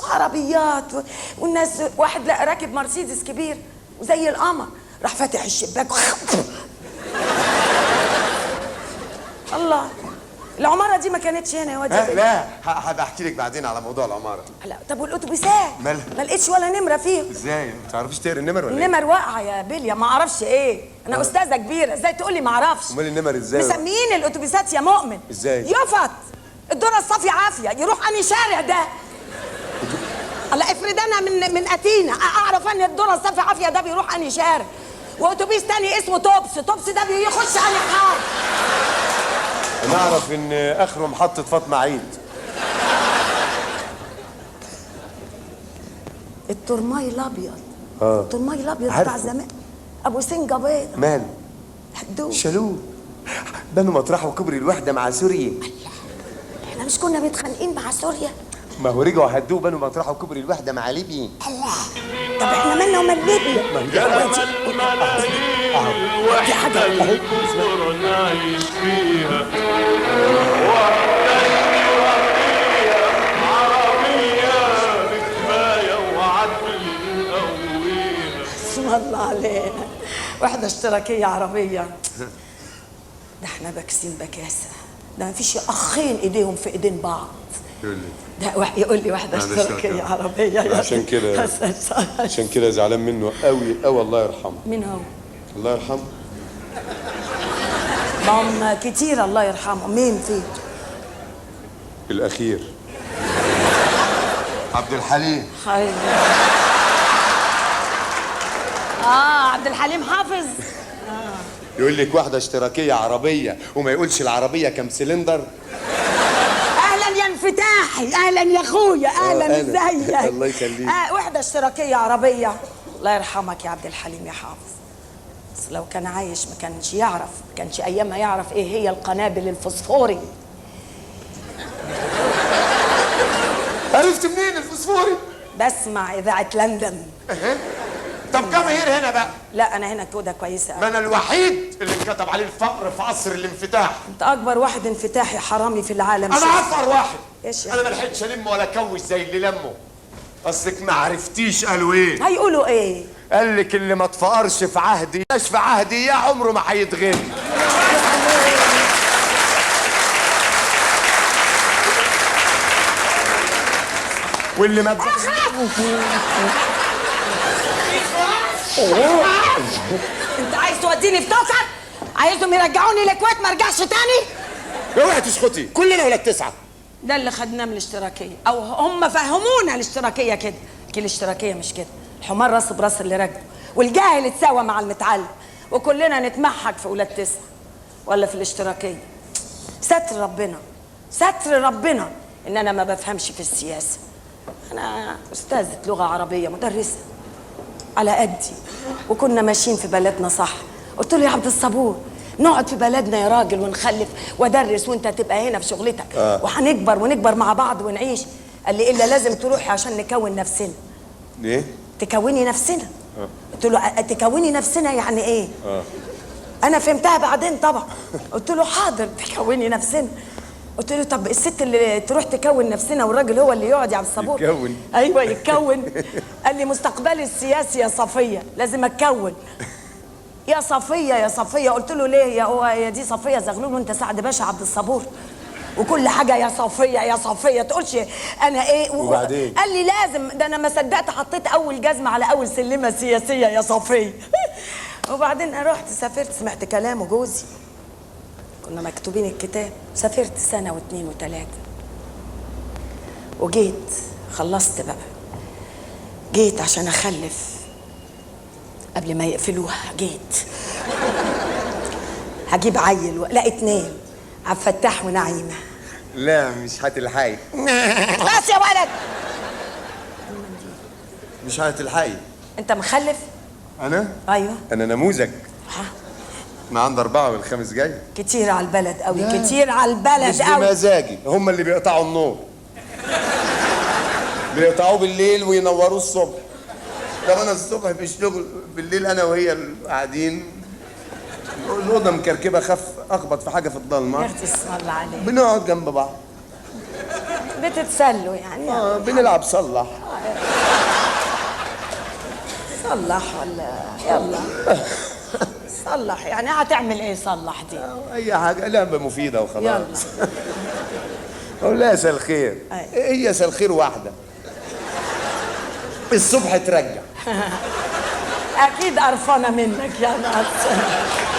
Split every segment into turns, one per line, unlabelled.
عربيات والناس. واحد لا راكب مرسيدس كبير وزي القمر، راح فاتح الشباك الله. العمارة دي ما كانتش هنا يا واد.
لا هبقى احكي لك بعدين على موضوع العمارة.
لا طب والاتوبيسات
مالها؟
ما لقيتش ولا نمرة فيهم.
ازاي؟ ما تعرفيش تقري النمر ولا ايه؟
النمر واقعة يا بليا، ما اعرفش ايه، انا استاذة كبيرة، ازاي تقول لي ما اعرفش؟
امال النمر ازاي؟
مسميين الاتوبيسات يا مؤمن
ازاي؟
يفط الدرة الصافية عافية، يروح انهي شارع ده؟ الله افرض انا من اتينا اعرف ان الدرة الصافية عافية ده بيروح انهي شارع، واتوبيس تاني اسمه توبس ده بيخش انهي حاره؟
انا اعرف ان اخره محطة فاطمة عيد.
الترماي الابيض. الترماي الابيض بتاع زمان، ابو سنجه بيضه.
ماله؟
هدوه
شالوه، بنوا مطرحه وكبري الوحده مع سوريا.
احنا مش كنا متخانقين مع سوريا؟
ما هو رجعوا هدوه بنوا مطرحه وكبري الوحده مع ليبيا.
الله، طب احنا مالنا ومال ليبيا؟
دي حاجه نعيش فيها.
اسم الله علينا، وحدة اشتراكية عربية. ده احنا باكسين بكاسة، ده مفيش اخين ايديهم في ايدين بعض. يقول لي وحدة اشتراكية عربية.
عشان كده زعلان منه قوي قوي، الله يرحمه.
مين هو؟
الله يرحمه.
ما هم كتير الله يرحمه، مين فيه؟
الاخير عبد الحليم.
عبد الحليم حافظ.
يقول لك وحدة اشتراكية عربية وما يقولش العربية كم سلندر.
اهلا يا انفتاحي، اهلا يا اخويا، اهلا ازيك؟
الله يخليك.
وحدة اشتراكية عربية. الله يرحمك يا عبد الحليم يا حافظ. بس لو كان عايش ما كانش يعرف، ما كانش ايامها يعرف ايه هي القنابل الفوسفوري.
عرفت منين الفوسفوري؟
بسمع اذاعة لندن.
طب كم هير هنا بقى؟
لا انا هنا كده كويسه قوي.
ما انا الوحيد اللي انكتب عليه الفقر في عصر الانفتاح.
انت اكبر واحد انفتاحي حرامي في العالم.
انا افقر واحد.
ايش
انا ما لحقتش الم ولا كوش زي اللي لمه. اصلك ما عرفتيش قالوا ايه؟
هيقولوا ايه؟
قال لك اللي ما اتفقرش في عهدي مش في عهدي يا عمره ما هيتغني. واللي ما
انت عايز توديني في توكر؟ عايزهم يرجعوني الكويت ما ارجعش تاني؟
اوعي تسكتي، كلنا ولاد تسعه.
ده اللي خدناه من الاشتراكيه، او هم فهمونا الاشتراكيه كده. لكن الاشتراكيه مش كده، الحمار راس براس اللي راكبه، والجاهل اتساوى مع المتعلم، وكلنا نتمحك في ولاد تسعه ولا في الاشتراكيه. ستر ربنا، ستر ربنا ان انا ما بفهمش في السياسه. انا استاذه لغه عربيه، مدرسه على قدي، وكنا ماشيين في بلدنا صح. قلت له يا عبد الصبور نقعد في بلدنا يا راجل ونخلف وادرس وانت تبقى هنا في شغلتك وهنكبر ونكبر مع بعض ونعيش. قال لي الا لازم تروحي عشان نكون نفسنا.
ليه؟
تكوني نفسنا. قلت له تكوني نفسنا يعني ايه؟ انا فهمتها بعدين طبعا. قلت له حاضر تكوني نفسنا. قلت له طب الست اللي تروح تكون نفسنا والراجل هو اللي يقعد يا عبد الصبور
يتكون.
ايوه يتكون. قال لي مستقبلي السياسي يا صفيه لازم اتكون. يا صفيه يا صفيه. قلت له ليه يا دي صفيه زغلول وانت سعد باشا عبد الصبور وكل حاجه يا صفيه يا صفيه تقولش انا ايه
وبعدين
قال لي لازم. ده انا ما صدقت حطيت اول جزمه على اول سلمه سياسيه يا صفيه. وبعدين رحت سافرت سمعت كلامه جوزي، كنا مكتوبين الكتاب. سافرت سنة واثنين وثلاثة وجيت خلصت بقى. جيت عشان أخلف قبل ما يقفلوها. جيت هجيب عيل لا اتنين، عبد الفتاح ونعيمة.
لا مش هتلحقي.
بس يا ولد
مش هتلحقي.
أنت مخلف؟
أنا؟
أيوه
أنا نموذج. أنا عندي 4 والخامس جاي.
كتير على البلد قوي، كتير على البلد قوي.
مش بمزاجي، هم اللي بيقطعوا النور. بيقطعوه بالليل وينوروه الصبح. طب أنا الصبح في الشغل، بالليل أنا وهي قاعدين الأوضة مكركبة، خف أخبط في حاجة في الضلمة.
يا أختي اسم الله عليك.
بنقعد جنب بعض.
بتتسلوا يعني.
بنلعب صلح.
صلح ولا يلا صلح يعني هتعمل ايه؟ صلح دي
اي حاجه، لعبه مفيده وخلاص.
يلا.
اقول لها مساء الخير.
أي.
هي مساء الخير واحده، الصبح ترجع.
اكيد قرفانه منك يا ناس.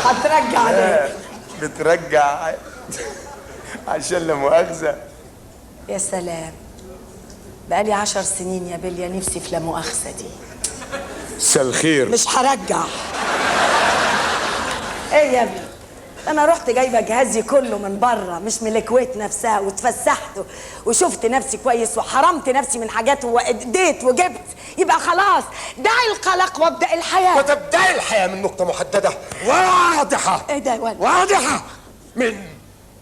هترجع ليه؟
بترجع عشان لا مؤاخذه.
يا سلام، بقالي 10 سنين يا بليا نفسي في لا مؤاخذه دي.
مساء الخير.
مش هرجع. ايه يا ابني، انا رحت جايبه جهازي كله من بره مش من الكويت نفسها، واتفسحت وشفت نفسي كويس وحرمت نفسي من حاجات واديت وجبت، يبقى خلاص دعي القلق وابدا الحياه.
وتبدأ الحياه من نقطه محدده واضحه.
ايه ده يا ولد؟
واضحه من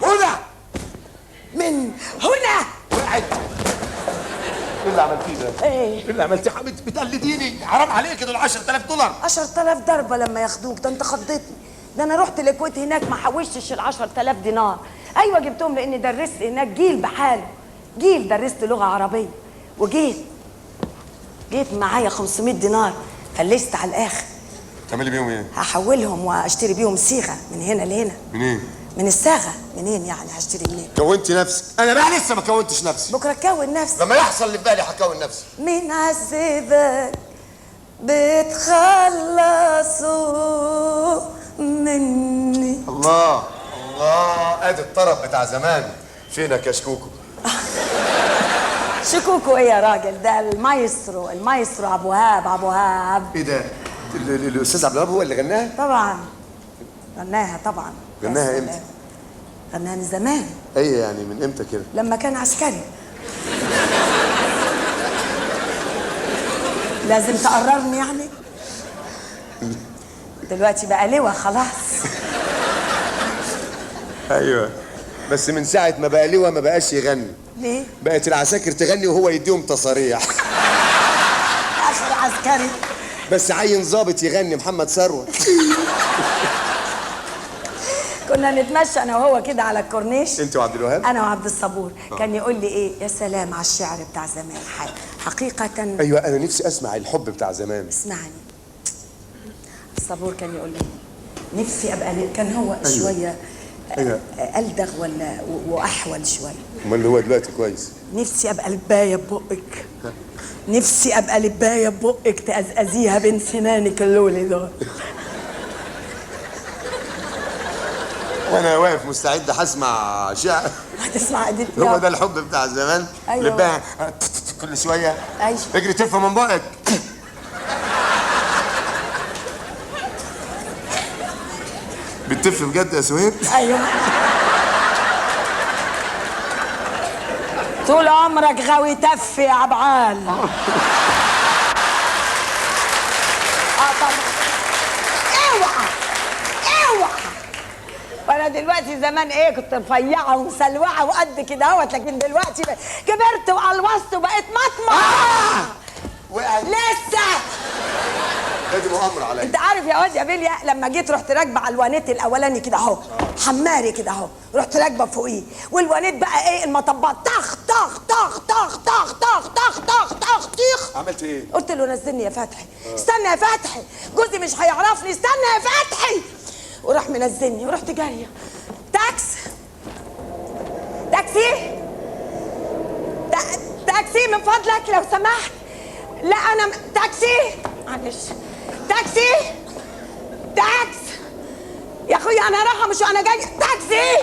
هنا.
من هنا.
وقعت. ايه اللي عملتيه ده؟
ايه
اللي عملتيه؟ بتقلديني، حرام عليك دول $10,000.
10,000 ضربه لما ياخدوك، ده انت خضتني. ده انا رحت الكويت هناك ما حوشتش ال 10,000 دينار. ايوه جبتهم لاني درست هناك جيل بحاله، جيل درست لغه عربيه، وجيت معايا 500 دينار فلست على الاخر.
تعملي بيهم ايه؟
هحولهم واشتري بيهم صيغه من هنا لهنا.
منين؟
من الصاغه. منين يعني هشتري منين؟
كونتي نفسك؟ انا بقى لسه ما كونتش نفسي.
بكره كون نفسي.
لما يحصل اللي في بالي هكون نفسي.
مين عذبك بتخلصوا مني.
الله الله، ادي الطرب بتاع زمان. فينك يا شكوكو؟
شكوكو ايه يا راجل؟ ده المايسترو ابو وهاب.
ايه ده؟ الاستاذ عبد الوهاب هو اللي غناها؟
طبعا غناها طبعا.
غناها امتى؟
غناها من زمان.
ايه يعني من امتى كده؟
لما كان عسكري. لازم تقررني يعني؟ دلوقتي بقى لواء خلاص.
ايوه، بس من ساعه ما بقى لواء ما بقاش يغني.
ليه؟
بقت العساكر تغني وهو يديهم تصاريح.
اخر عسكري.
بس عين ظابط يغني، محمد ثروت.
كنا نتمشى انا وهو كده على الكورنيش.
انت وعبد الوهاب؟
انا وعبد الصبور. كان يقول لي ايه؟ يا سلام على الشعر بتاع زمان. حقيقه.
ايوه، انا نفسي اسمع الحب بتاع زمان.
اسمعني، الصبور كان يقول لي نفسي ابقى كان هو
أيوة.
شويه
أيوة.
ألدغ ولا واحول شويه.
امال هو دلوقتي كويس؟
نفسي ابقى لبايه ببقك. نفسي ابقى لبايه ببقك تقزقزيها بين سنانك اللولي دول.
وانا واقف مستعد هسمع شعر.
هتسمع اديت.
هو ده الحب بتاع زمان.
أيوة.
لبايه كل شويه.
ايوه
اجري تف من بقك. بتتف بجد يا سهير؟
ايوه. طول عمرك غاوي تف يا عبعال. طبعا. اوعى. وانا دلوقتي زمان ايه، كنت رفيعه ومسلوعه وقد كده اهوت، لكن دلوقتي كبرت وقلوصت وبقيت مطمع.
وقعت
لسه.
دي مؤامره عليا.
انت عارف يا واد يا بيليا، لما جيت رحت راكبه على الوانيت الاولاني كده اهو، حماري كده اهو، رحت راكبه فوقيه، والوانيت بقى ايه المطبات طخ طخ طخ طخ طخ طخ طخ طخ طخ طخ.
عملت ايه؟
قلت له نزلني يا فتحي. استنى يا فتحي، جوزي مش هيعرفني، استنى يا فتحي. وراح منزلني ورحت جاريه. تاكسي تاكسي من فضلك لو سمحت. لا انا تاكسي، معلش. تاكسي يا اخويا، انا رايحه مش انا جاي. تاكسي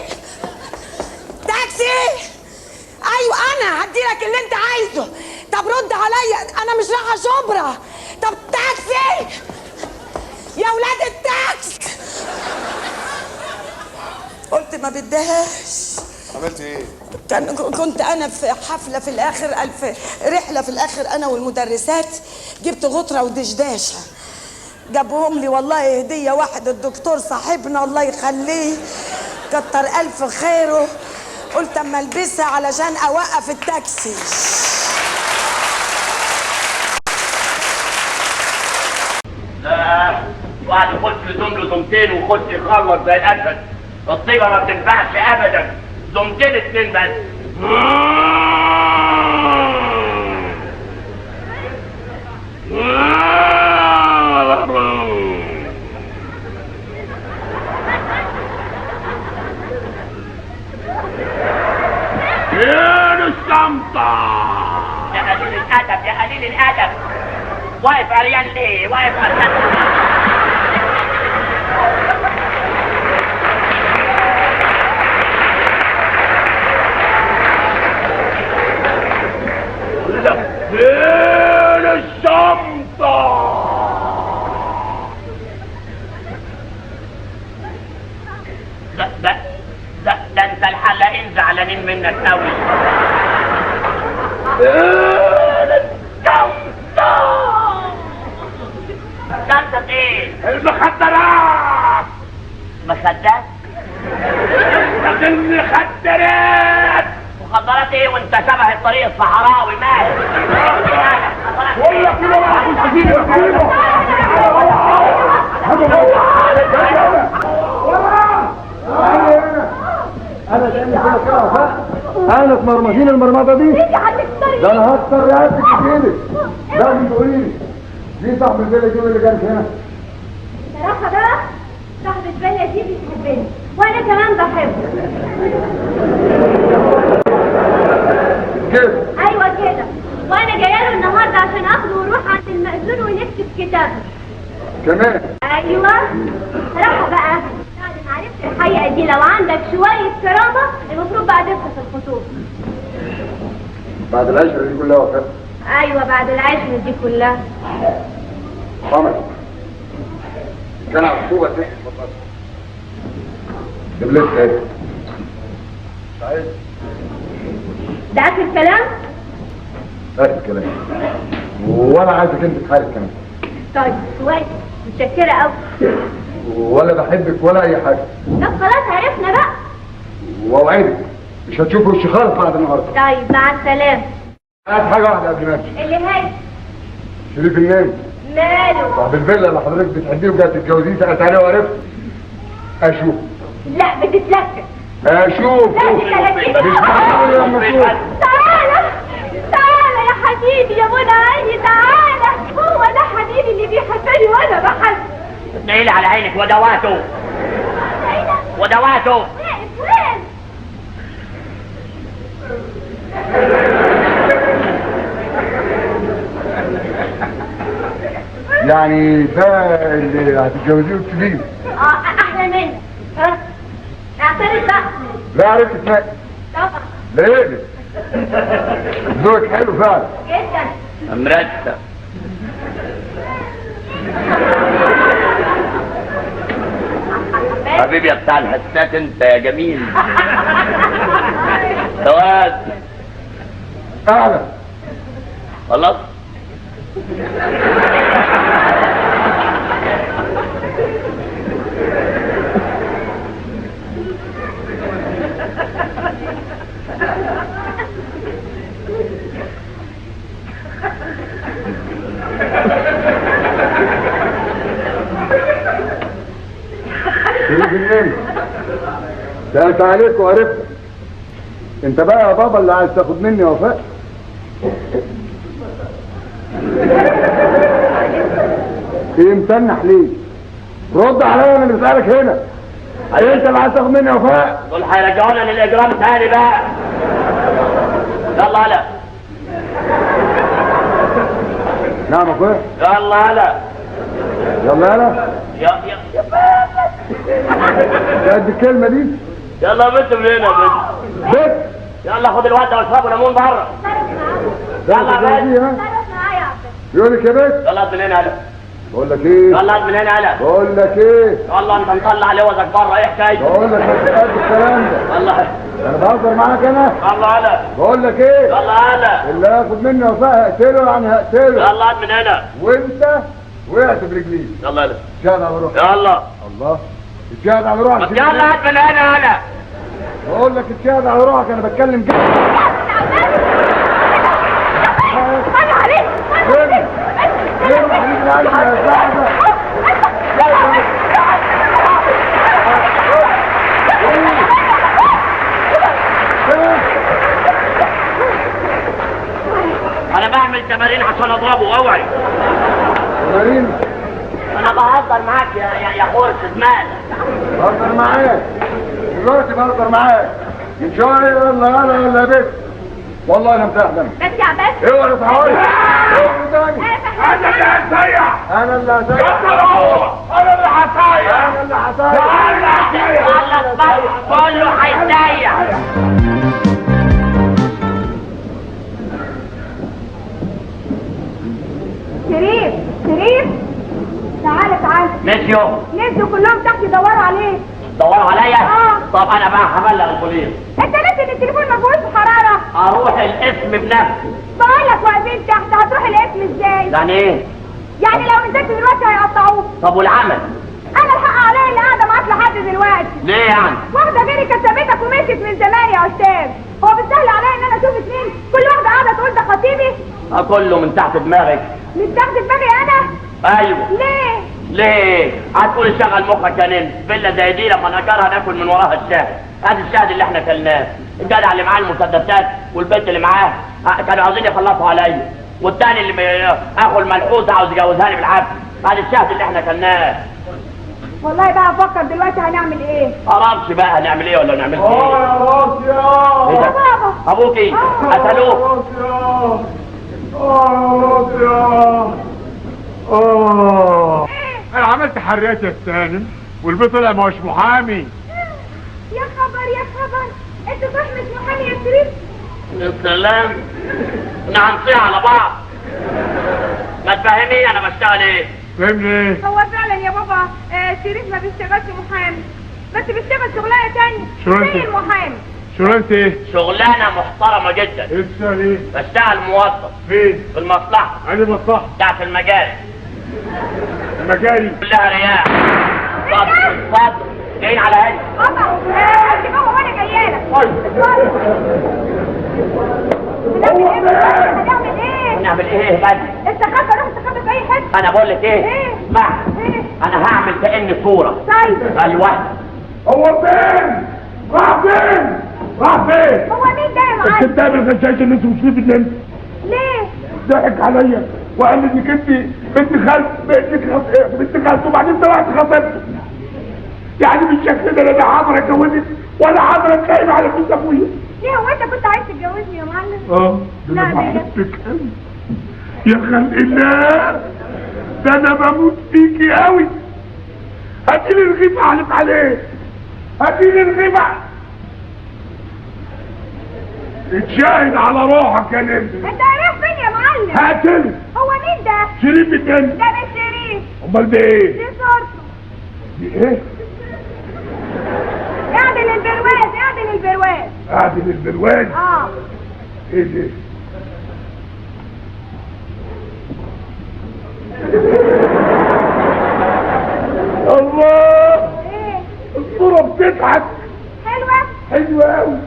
ايوه انا هديلك اللي انت عايزه. طب رد عليا، انا مش رايحه شبرا. طب تاكسي يا ولاد التاكس. قلت ما بدهاش.
عملت ايه؟
كنت انا في حفله في الاخر، في رحله في الاخر انا والمدرسات، جبت غطره ودشداشه جابوهم لي والله هديه. واحد الدكتور صاحبنا الله يخليه كتر الف خيره، قلت اما البسها علشان اوقف التاكسي.
لا، واحد يخش يزوم له زومتين ويخش يخلص زي الاسد. الطيبه ما بتنفعش ابدا، زومتين اتنين بس. الادب يا قليل الادب. واقف عريان ليه؟ واقف عريان. فين الشنطة؟ ده انت الحلاقين زعلانين منك قوي. فين الشنطة؟ شنطة ايه؟ المخدرات. مخدرات؟ المخدرات. مخدرات ايه وانت شبه الطريق الصحراوي مالك؟ ولا كده
انا مرمطين المرمطه دي. ده انا هكسر رقبتك في ايدك. لازم تقولي لي دي صاحب الفيلا دي اللي جالك هنا؟
صراحه بقى صاحب الفيلا دي بتحبني وانا كمان بحبه.
كده؟
ايوه كده. وانا جايه له النهارده عشان اخده ونروح عند المأذون ونكتب كتابه.
كمان؟
ايوه. صراحه بقى بعد ما عرفت الحقيقه دي لو عندك شويه كرامه المفروض بقى تفحص الخطوط.
بعد العشرة دي كلها وفاة؟
ايوه بعد العشرة دي كلها.
قمر كان على الخطوبة دي جبلت ايه؟ سعيد
ده اخر كلام؟
اخر كلام. ولا عايزك انت تحارب كمان.
طيب كويس متشكرة قوي.
ولا بحبك ولا اي حاجة.
طب خلاص عرفنا بقى.
واوعدك مش هتشوف وشي خالص بعد النهارده.
طيب مع السلامة.
عايز حاجة واحدة قبل ما امشي.
اللي هي
شريف النام
ماله؟
صاحب الفيلا اللي حضرتك بتحبيه وجاي تتجوزيه سألت عليه وعرفت. اشوف.
لا بتتلكك.
اشوف.
لا تتلكك. تعالى تعالى يا حبيبي يا منى عيني تعالى. هو ده حبيبي اللي بيحبني وانا بحبه.
نيل على عينك ودواته. ودواته.
وين؟
يعني ده اللي هتتجوزيه وتسيبيه؟
احلى منك. ها اعترف بقى.
لا عرفت اسمعي.
طبعا.
ليه؟ ذوقك حلو فعلا.
جدا.
مرتب. حبيبي يا بتاع الحسنات انت يا جميل. سواد.
اعلى.
خلاص.
شريف النمر سألت عليك وعرفت. انت بقى يا بابا اللي عايز تاخد مني وفاء. ايه متنح ليه؟ رد عليا انا اللي بسألك هنا. ايه انت اللي عايز تاخد مني وفاء؟
دول هيرجعونا للاجرام تاني بقى. يلا هلا.
نعم يا اخويا.
يلا هلا.
يلا يلا.
يا
قد الكلمة دي؟
يلا يا بنت من هنا يا بنت.
بيت.
يلا خد الواد ده واشربوا ليمون بره. يلا يا بنت.
يقول لك يا بيت.
يلا من هنا هلا.
بقول لك ايه؟
يلا من هنا هلا.
بقول لك ايه؟
يلا انت مطلع لوزك بره ايه حكايتك؟
بقول لك ما تقعدش الكلام ده.
يلا
انا بهزر معاك انا.
يلا هلا.
بقول لك ايه؟
يلا هلا.
اللي هياخد مني وفاء هقتله يعني هقتله.
يلا من هنا.
وانت وقعت برجليك.
يلا هلا.
الجهد على روحك.
يلا.
الله. الجهد على روحك.
يلا من هنا هلا.
بقول لك الجهد على روحك انا بتكلم جد.
انا عليك.
انا بعمل تمارين عشان اضربه اوعي.
تمارين؟
انا بهزر معاك يا خورس زمان.
بهزر معاك دلوقتي بهزر معاك. ان شاء الله يلا يلا يلا يا بنت. والله انا متهدم.
بس يا عباس
اوعى تعالي.
انا اللي هسيح.
انا اللي هسيح.
انا اللي هسيح.
انا اللي هسيح.
خلص بقى كله هيسيح.
شريف شريف تعالى تعالى.
مشيوا
نزلوا كلهم تحت يدوروا عليك.
دوروا عليا.
طب
انا بقى هبلغ البوليس.
انت ناسي ان التليفون ما فيهوش حراره.
اروح القسم بنفسي.
بقول لك واقفين تحت هتروح الاسم ازاي؟
يعني ايه؟
يعني لو نزلت دلوقتي هيقطعوك.
طب والعمل؟
انا الحق عليا اللي قاعده معاك لحد دلوقتي.
ليه يعني؟
واحده غيري كسبتك ومشيت من زمان يا استاذ. هو بالسهل عليا ان انا اشوف اتنين كل واحده قاعده تقول ده خطيبي؟
كله من تحت دماغك.
مش تاخد دماغي انا؟
ايوه. ليه؟ هتقول شغل مخك يا نمس. فيلا زي دي لما نجرها ناكل من وراها الشاهد. هذا الشاهد اللي احنا كلناه. الجدع اللي معاه المسدسات والبنت اللي معاه كانوا عاوزين يخلصوا عليا. والتاني اللي اخو الملحوظه عاوز يجوزها لي بالعافيه. هذا الشاهد اللي احنا كلناه.
والله بقى افكر دلوقتي هنعمل ايه؟
معرفش بقى هنعمل ايه ولا نعمل ايه.
يا راسي
إيه
يا
ده؟
بابا
ابوكي قتلوه.
انا عملت حريات يا سالم والبيت طلع ما هوش محامي.
يا خبر يا خبر انت صح مش محامي يا شريف؟
يا سلام. احنا هنصيح على بعض. ما تفهميني انا بشتغل ايه.
فهمني ايه؟
هو فعلا يا بابا شريف ما بيشتغلش محامي بس بيشتغل شغلانه تانية.
شغلانة
زي
إيه؟
المحامي.
شغلانة ايه؟
شغلانه محترمه جدا.
ايه بتشتغل ايه؟
بشتغل موظف
فين؟
في المصلحه
أنا مصلحة
بتاعت المجال
مجالي.
كلها رياح. اتفضل اتفضل جايين على هنا.
بابا انت بابا وانا جايه لك. هنعمل ايه؟
هنعمل ايه بس؟
استخبى روح استخبى في اي حته.
انا بقول لك ايه؟
ايه؟
اسمع.
ايه؟
انا هعمل كأني صوره.
طيب
ايوه.
هو فين؟ راح فين؟ راح فين؟
هو مين ده يا معلم؟
الكتاب الغشاش اللي انتوا مش فيه بالنمس
ليه؟
ضحك عليا وقال لي انك انت بنت خالته وبعدين طلعت خطيبته. يعني بالشكل ده لا حاضر اتجوزت ولا حاضر اتلاقي على فلوس ابويا.
ليه هو انت كنت عايز تتجوزني يا معلم؟
ده
لا،
انا
ليه؟
بحبك قوي يا خلق الله. ده انا بموت فيكي قوي. هاتيلي الغيب احلف عليه. هاتيلي الغيب اتشاهد على روحك يا نمر.
انت رايح فين يا معلم؟
هاتلي.
هو مين ده؟
شريف الدنيا.
ده مش شريف.
امال ده ايه؟
دي صورته.
دي ايه؟
اعدل البرواز اعدل البرواز.
قاعد البرواز. ايه ده؟ الله.
ايه؟
الصورة بتضحك.
حلوة؟
حلوة قوي.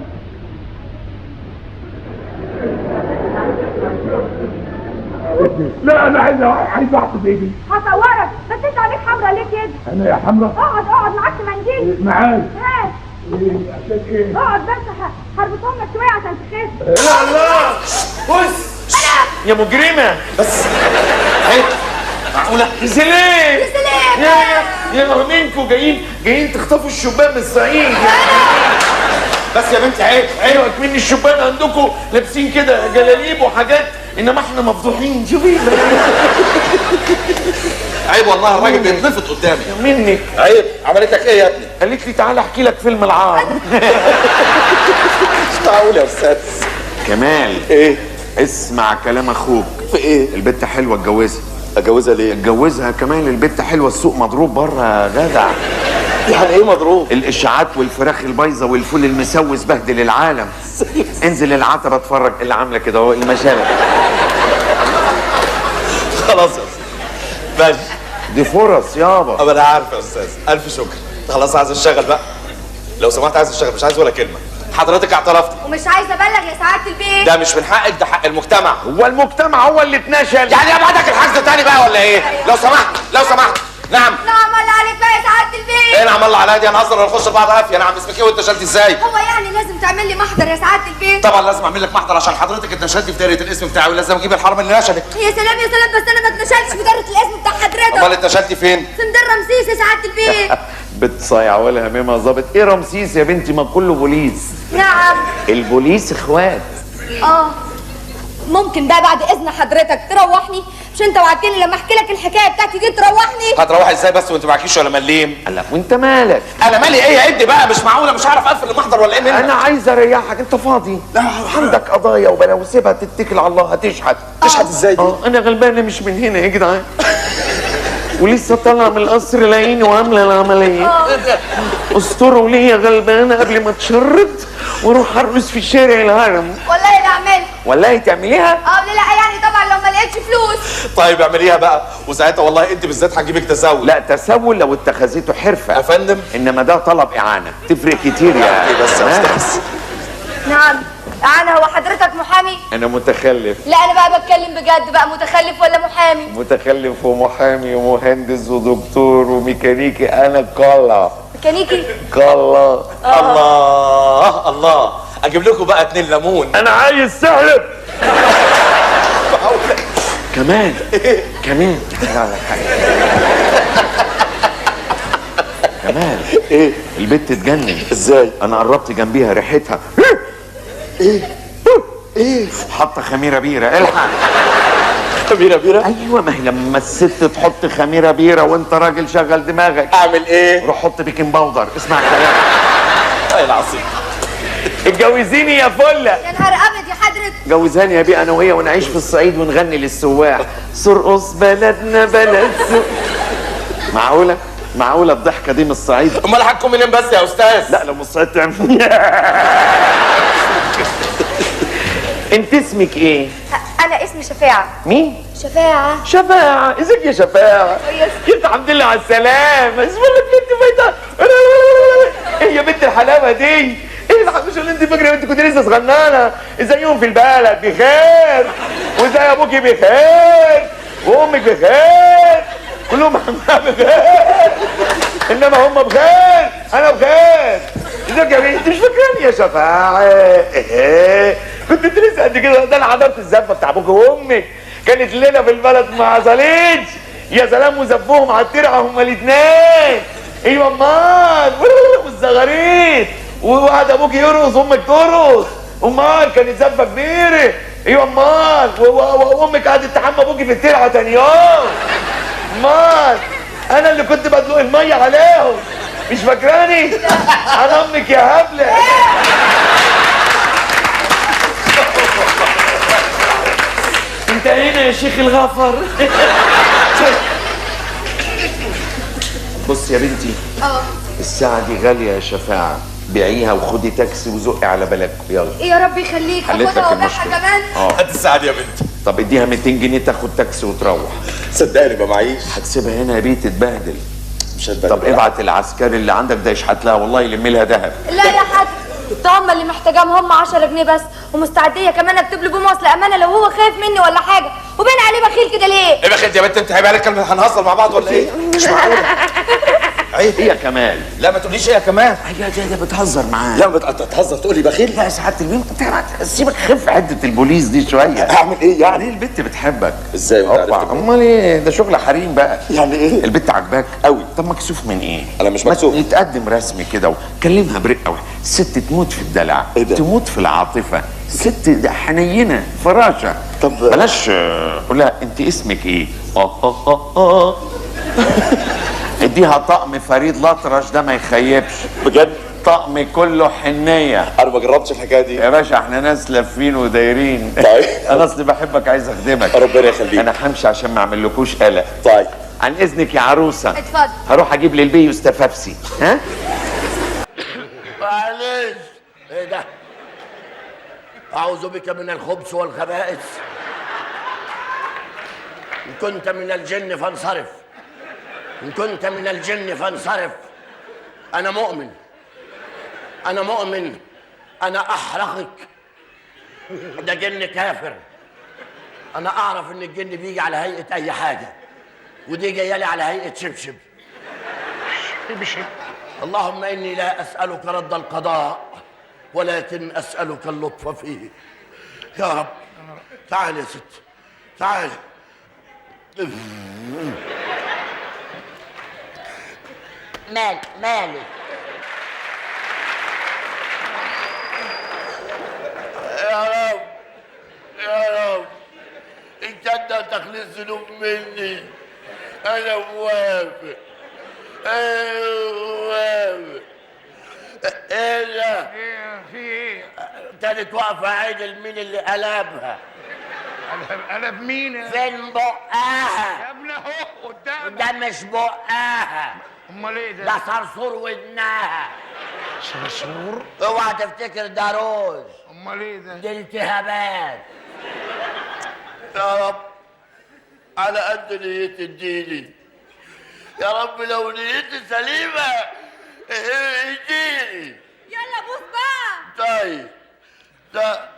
لا انا عايز احط ايدي.
هصورك بس انت عليك حمرا ليه كده؟
انا يا حمرا.
اقعد معكش منديل.
معاك.
ها
عشان ايه؟
اقعد بس هربطهم لك شويه عشان تخف.
يا الله. بص يا مجرمه. بس عيب. معقوله؟ سلام. يا منكم جايين تخطفوا الشبان من الصعيد. بس يا بنتي عيب مني الشبان عندكم لابسين كده جلاليب وحاجات انما احنا مفضوحين. شوفي
عيب والله الراجل بيتنفض قدامي.
منك
عيب. عملت لك ايه يا ابني؟
قالت لي تعالى احكي لك فيلم العار.
مش معقول يا استاذ.
كمال
ايه؟
اسمع كلام اخوك.
في ايه؟
البت حلوه اتجوزها.
اتجوزها ليه؟
اتجوزها كمان. البت حلوه السوق مضروب بره يا جدع.
يعني ايه مضروب؟
الاشاعات والفراخ البايظه والفول المسوس بهدل العالم. انزل العتبه اتفرج اللي عامله كده اهو المشارع.
خلاص يا استاذ ماشي.
دي فرص يابا.
انا عارف يا استاذ. الف شكر. خلاص عايز اشتغل بقى. لو سمحت عايز اشتغل مش عايز ولا كلمه. حضرتك اعترفتي.
ومش عايزه ابلغ يا سعاده البيت.
ده مش من حقك ده حق المجتمع.
هو المجتمع هو اللي اتنشل.
يعني ابعدك الحجز تاني بقى ولا ايه؟ لو سمحت نعم.
نعم الله عليك بقى يا سعاده البيت.
ايه نعم الله عليا دي؟ انا هزر ولا نخش بعض قافيه. نعم اسمك ايه واتنشلتي ازاي؟
هو يعني لازم تعمل لي محضر يا سعاده البيت؟
طبعا لازم اعمل لك محضر عشان حضرتك اتنشلتي في دايره الاسم بتاعي ولازم اجيب الحرم اللي نشلك.
يا سلام يا سلام بس انا ما اتنشلتش في دايره الاسم بتاع حضرتك.
امال اتنشلتي فين؟
في ميدان رمسيس يا سعاده البيت.
بتصيع ولا همامها ظابط. ايه رمسيس يا بنتي؟ ما كله بوليس.
نعم.
البوليس اخوات.
ممكن بقى بعد اذن حضرتك تروحني؟ مش انت وعدتني لما احكي لك الحكايه بتاعتي دي تروحني؟
هتروحي ازاي بس وانت معكيش ولا مليم؟
لا وانت مالك؟
انا مالي ايه يا ابني بقى؟ مش معقوله مش هعرف اقفل المحضر ولا ايه منك؟
انا عايز اريحك، انت فاضي؟ لا عندك قضايا وبلاوي، سيبها تتكل على الله. هتشحت
ازاي دي؟
انا غلبانه مش من هنا يا جدعان، ولسه طالعه من القصر لاقيني وعامله العمليه. استروا ليا غلبانه قبل ما تشرد واروح ارقص في شارع الهرم.
والله لا اعملها.
والله تعمليها؟
لا يعني طبعا لو ما لقيتش فلوس.
طيب اعمليها بقى، وساعتها والله انت بالذات هجيبك تسول.
لا تسول لو اتخذته حرفه
يا فندم،
انما ده طلب اعانه، تفرق كتير يا
ايه بس يا استاذ؟
نعم هو حضرتك محامي؟
انا متخلف.
لا انا بقى بتكلم بجد بقى، متخلف ولا محامي؟
متخلف ومحامي ومهندس ودكتور وميكانيكي. انا كلا
ميكانيكي؟
كلا.
الله الله، اجيب لكم بقى 2 ليمون.
انا عايز سهلب كمان كمان. كمان
ايه؟
البت اتجنن.
ازاي؟
انا قربت جنبيها ريحتها
ايه؟
حاطه خميره بيره. الحق
خميره بيره؟
ايوه، ما هي لما الست تحط خميره بيره وانت راجل شغل دماغك.
اعمل ايه؟
روح حط بيكنج باودر. اسمع كلام.
ايه العظيم؟
اتجوزيني يا فله.
يا نهار ابيض يا حضرتك.
جوزاني يا بيه انا وهي ونعيش في الصعيد ونغني للسواح. سرقص بلدنا بلد معقوله؟ معقوله الضحكه دي من الصعيد؟
امال هتكون منين بس يا استاذ؟
لا لو من الصعيد تعمل. انت اسمك ايه؟
انا اسمي شفاعه.
مين؟
شفاعه.
شفاعة. ازيك يا شفاعة؟ كنت الحمد لله على السلامة. اسم لك بنت فايتة. ايه يا بنت الحلاوة دي؟ ايه الحمد اللي انت فاكرة انت كنت لسه صغننة؟ ازيهم في البلد بخير؟ وازاي ابوكي بخير؟ وامك بخير؟ كلهم بخير؟ انما هم بخير؟ انا بخير. ازيك يا بنت؟ مش فاكراني يا شفاعة؟ ايه كنت انت لسه قد كده. ده انا حضرت الزفة بتاع ابوك وامك، كانت ليله في البلد ما حصلتش. يا سلام، وزفوهم على الترعه هما الاثنين. ايوه امال، والزغاريت، وقعد ابوك يرقص وامك ترقص. امال كانت زفه كبيره. ايوه امال، وامك قعدت تحمى ابوكي في الترعه تاني يوم. امال انا اللي كنت بدلق الميه عليهم. مش فاكراني؟ على امك يا هبله. انت هنا يا شيخ الغفر. بص يا بنتي، الساعة دي غالية يا شفاعة، بيعيها وخدي تاكسي وزقي على بلدكم. يلا.
ايه يا رب يخليك،
حليت لك
هاخدها وابيعها
المشكلة.
كمان؟
هات الساعه دي يا بنت.
طب اديها 200 جنيه تاخد تاكسي وتروح.
صدقني ما معيش.
هتسيبها هنا يا بيه تتبهدل.
مش هتبقى.
طب ابعت العسكري اللي عندك ده يشحت لها، والله يلم لها ذهب.
لا يا حاج، هم اللي محتاجاهم هم 10 جنيه بس، ومستعديه كمان اكتب له بيه وصل امانه لو هو خايف مني ولا حاجه. وبين عليه بخيل كده ليه؟
ايه بخيل يا بنت؟ انت عيب عليك كلمه، هنهزر مع بعض ولا ايه؟ مش معقوله.
ايه يا كمال؟
لا ما تقوليش ايه يا كمال.
هي ده بتهزر معاه.
لا بتهزر تقولي بخيل؟
لا يا سعاده البنت، سيبك خف حته البوليس دي شويه.
اعمل ايه يعني؟
ليه البت بتحبك؟
ازاي وانت عرفت؟
امال ايه؟ ده شغل حريم بقى.
يعني ايه؟
البت عاجباك
قوي.
طب مكسوف من ايه؟
انا مش مكسوف.
نتقدم رسمي كده وكلمها برقه. الست تموت في الدلع،
ايه ده؟
تموت في العاطفه. ست ده حنينه فراشه.
طب
بلاش قول لها انت اسمك ايه؟ اديها طقم فريد الأطرش ده ما يخيبش.
بجد؟
طقم كله حنيه.
انا ما جربتش الحكايه دي
يا باشا احنا ناس لافين ودايرين.
طيب.
انا اصلي بحبك عايز اخدمك.
ربنا يخليك.
انا همشي عشان ما اعملكوش قلق.
طيب.
عن اذنك يا عروسه.
اتفضل.
هروح اجيب للبي يستففسي. ها؟
معلش. ايه ده؟ اعوذ بك من الخبث والخبائث. ان كنت من الجن فانصرف. ان كنت من الجن فانصرف. انا مؤمن. انا مؤمن. انا احرقك. ده جن كافر. انا اعرف ان الجن بيجي على هيئه اي حاجه، ودي جايه لي على هيئه شبشب. اللهم اني لا اسالك رد القضاء ولكن اسالك اللطف فيه يا رب. تعال يا ست، تعال. مالك يا رب.
يا رب ان كان ده تخليص ذنوب مني انا موافق. موافق. ايه ده؟
ايه في ايه؟
كانت واقفه عدل، مين اللي قلبها؟
قلب مين؟
فين بقها؟
يا ابني اهو قدامك.
ده مش بقها،
امال ايه
ده صرصور ودنها.
صرصور؟
اوعى تفتكر ده روز.
امال ايه ده؟
دي التهابات. يا رب على قد نيتي اديني يا رب، لو نيتي سليمه اديني.
يلا بوس بقى.
طيب ده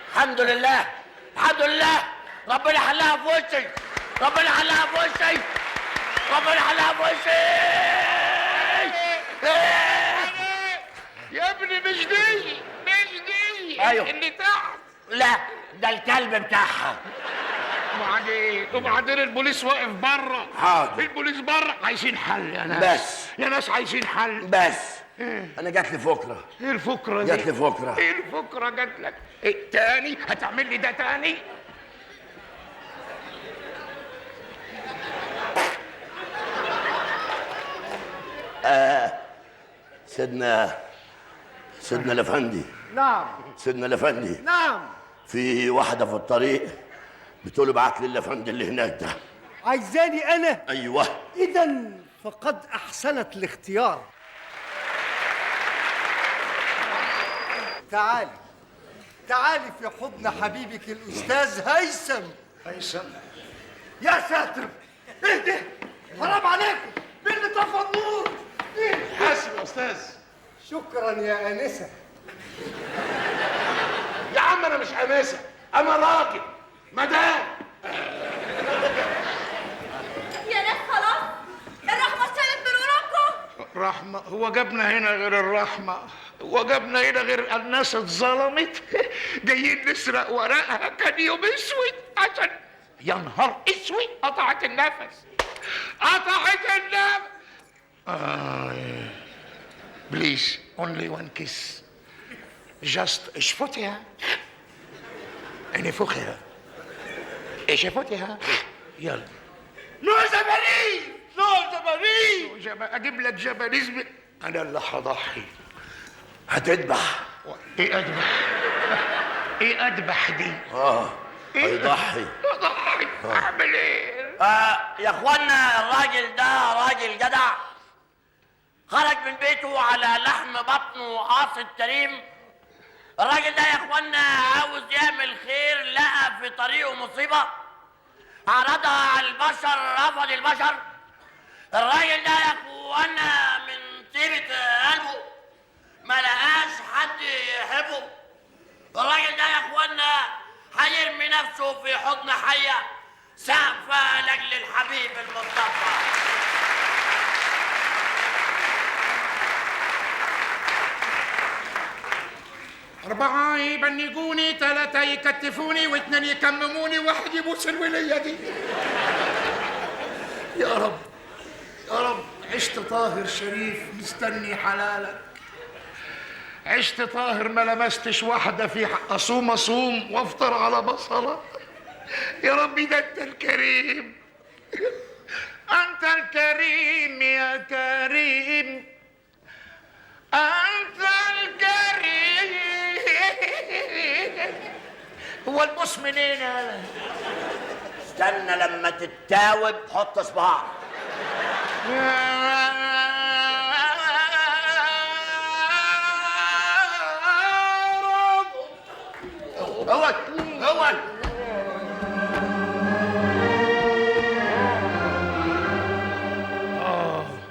الحمد لله، الحمد لله، ربنا حلها في وشي، ربنا حلها في وشي، ربنا حلها في وشي.
يا ابني مش دي، مش دي.
أيوه.
اللي تحت.
لا ده الكلب بتاعها.
وبعدين البوليس واقف بره.
حاضر.
البوليس بره عايزين حل يا ناس.
بس.
يا ناس عايزين حل.
بس انا جات لي فكره.
ايه الفكره دي؟
جات لي فكره.
ايه الفكره جات لك؟ إيه تاني؟ هتعمل لي ده تاني؟
سيدنا الافندي.
نعم.
سيدنا الافندي.
نعم.
في واحده في الطريق بتقول ابعت لي الافندي اللي هناك ده.
عايزاني انا؟
ايوه.
اذا فقد احسنت الاختيار. تعالي تعالي في حضن حبيبك الاستاذ هيثم.
هيثم؟
يا ساتر، ايه ده؟ حرام عليكم، مين اللي طفى النور؟
حاسب يا استاذ.
شكرا يا انسه.
يا عم انا مش انسه، انا راجل مدام.
يا ناس خلاص الرحمه اشتغلت من وراكم.
رحمه؟ هو جابنا هنا غير الرحمه؟ هو جابنا هنا غير الناس اتظلمت؟ جايين نسرق ورقها، كان يوم اسود عشان يا نهار اسود قطعت النفس، قطعت النفس. بليز اونلي وان كيس، جاست اشفطها انفخها، اشفطها. يلا.
نو زبانيز، نو زبانيز.
اجيب لك جبانيز. انا اللي هضحي.
هتذبح.
ايه اذبح؟ ايه اذبح دي؟
هيضحي.
اضحي. اعمل ايه؟
يا اخوانا الراجل ده راجل جدع، خرج من بيته على لحم بطنه قاصد كريم. الراجل ده يا اخوانا عاوز يعمل خير، لقى في طريقه مصيبه عرضها على البشر، رفض البشر. الراجل ده يا اخوانا من طيبه قلبه ما لقاش حد يحبه. الراجل ده يا اخوانا هيرمي نفسه في حضن حيه سقفه لاجل الحبيب المصطفى.
4 يبنجوني، 3 يكتفوني، و2 يكمموني، و1 يبوس الولية دي. يا رب يا رب، عشت طاهر شريف مستني حلالك، عشت طاهر ما لمستش واحدة في أصوم وافطر على بصلة. يا ربي ده أنت الكريم، أنت الكريم يا كريم، أنت الكريم. هو البوس منين يا؟
استنى لما تتاوب حط صباعك.
هو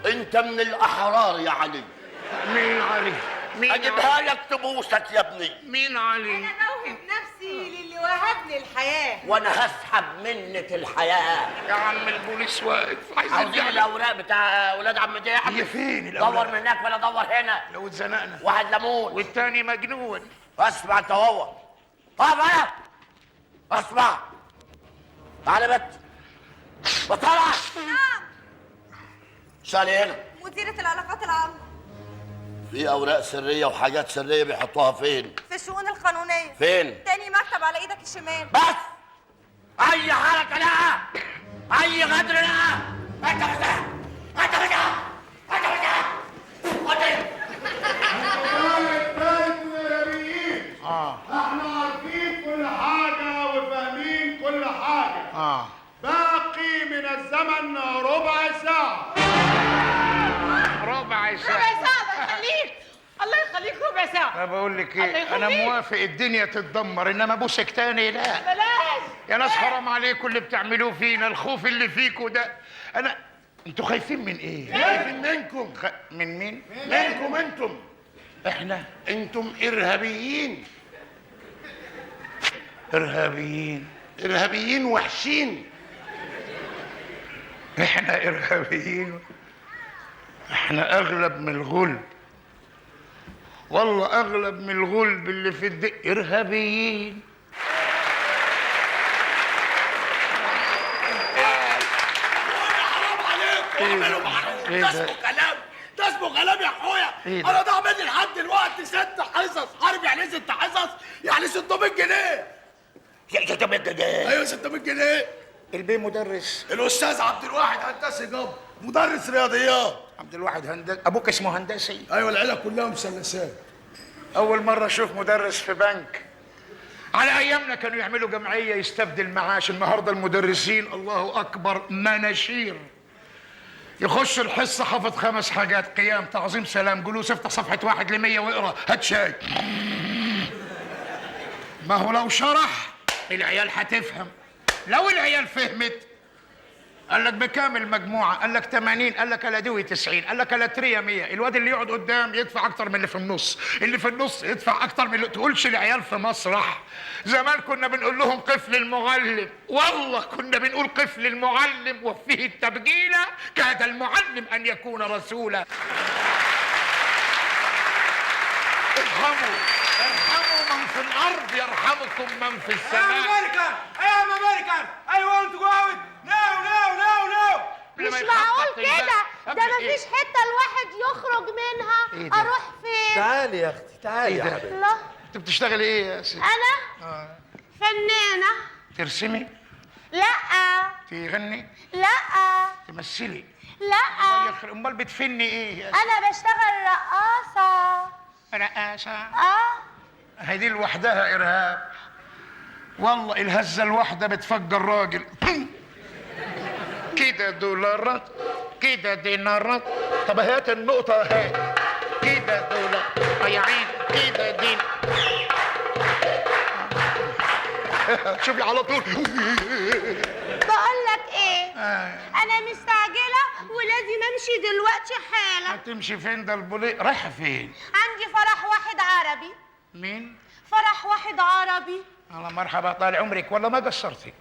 انت من الاحرار يا علي.
مين علي؟ مين
اجيبها لك تبوسك يا ابني.
مين علي؟
انا بوهب نفسي للي وهبني الحياه،
وانا هسحب منك الحياه.
يا عم البوليس واقف،
عاوزين الاوراق بتاع اولاد عمتي احمد.
هي فين الاوراق؟
دور من هناك ولا دور هنا.
لو اتزنقنا.
واحد ليمون
والتاني مجنون.
اسمع انت هو. انا اسمع. تعالى بت بطلع.
نعم.
شالي هنا.
مديرة العلاقات العامة.
في اوراق سريه وحاجات سريه بيحطوها فين؟
في الشؤون القانونيه.
فين؟
تاني مكتب على ايدك الشمال.
بس اي حركه لا، اي غدر لا. انت رجع، انت رجع، انت رجع.
احنا عارفين كل حاجة وفاهمين كل حاجة. باقي من الزمن ربع ساعة.
ربع ساعة.
ربع ساعة الله يخليك، الله يخليك ربع ساعة.
انا بقول لك ايه، انا موافق الدنيا تتدمر انما ابوسك تاني لا.
بلاش
يا ناس حرام عليكم اللي بتعملوه فينا، الخوف اللي فيكوا ده. انتوا خايفين من ايه؟
خايفين منكم.
من مين؟
منكم انتم.
احنا
انتم ارهابيين.
ارهابيين؟
ارهابيين وحشين.
احنا ارهابيين؟ احنا اغلب من الغلب، والله اغلب من الغلب اللي في ارهابيين.
اعملوا معروف. ده اسمه كلام، ده اسمه كلام يا اخويا. انا ده عامل لحد دلوقتي 6 حصص. عارف يعني ايه 6 حصص؟ يعني 600 جنيه. 600 جنيه؟ ايوه 600 جنيه.
البيه مدرس.
الاستاذ عبد الواحد هندسي جاب، مدرس رياضيات.
عبد الواحد هندسي؟ ابوك اسمه هندسي؟
ايوه العيله كلها مثلثات.
اول مره اشوف مدرس في بنك. على ايامنا كانوا يعملوا جمعيه يستبدل معاش، النهارده المدرسين الله اكبر مناشير. يخش الحصه حافظ 5 حاجات: قيام، تعظيم، سلام، جلوس، افتح صفحه 1 ل100 واقرا، هات شاي. ما هو لو شرح العيال هتفهم. لو العيال فهمت قال لك بكام المجموعه؟ قال لك 80، قال لك الادوي 90، قال لك الاتريه 100. الواد اللي يقعد قدام يدفع اكتر من اللي في النص، اللي في النص يدفع اكتر من اللي. تقولش العيال في مسرح. زمان كنا بنقول لهم قف للمعلم، والله كنا بنقول قف للمعلم وفيه التبجيله كاد المعلم ان يكون رسولا. ارحموا ارحموا من في الارض يرحمكم من في السماء.
I am American. I want to go out now.
مش معقول كده، ده مفيش حته الواحد يخرج منها.
إيه ده؟
اروح فين؟
تعالي يا اختي، تعالي يا حبيبتي.
لا
انت بتشتغلي ايه يا ست؟
انا فنانه.
ترسمي؟
لا.
تغني؟
لا.
تمثلي؟
لا.
امال بتفني ايه يا ست؟
انا بشتغل رقاصه.
رقاصه؟ هذه لوحدها ارهاب. والله الهزه الواحده بتفجر راجل. كده دولارات، كده دينارات. طب هات النقطه، هات كده دولار يا عين، كده دين. شوفي على طول.
بقول لك ايه، انا مستعجله ولازم امشي دلوقتي حالا.
هتمشي فين؟ ده البوليس رايحه فين؟
عندي فرح واحد عربي.
مين؟
فرح واحد عربي.
الله مرحبا، طال عمرك. والله ما قصرتي،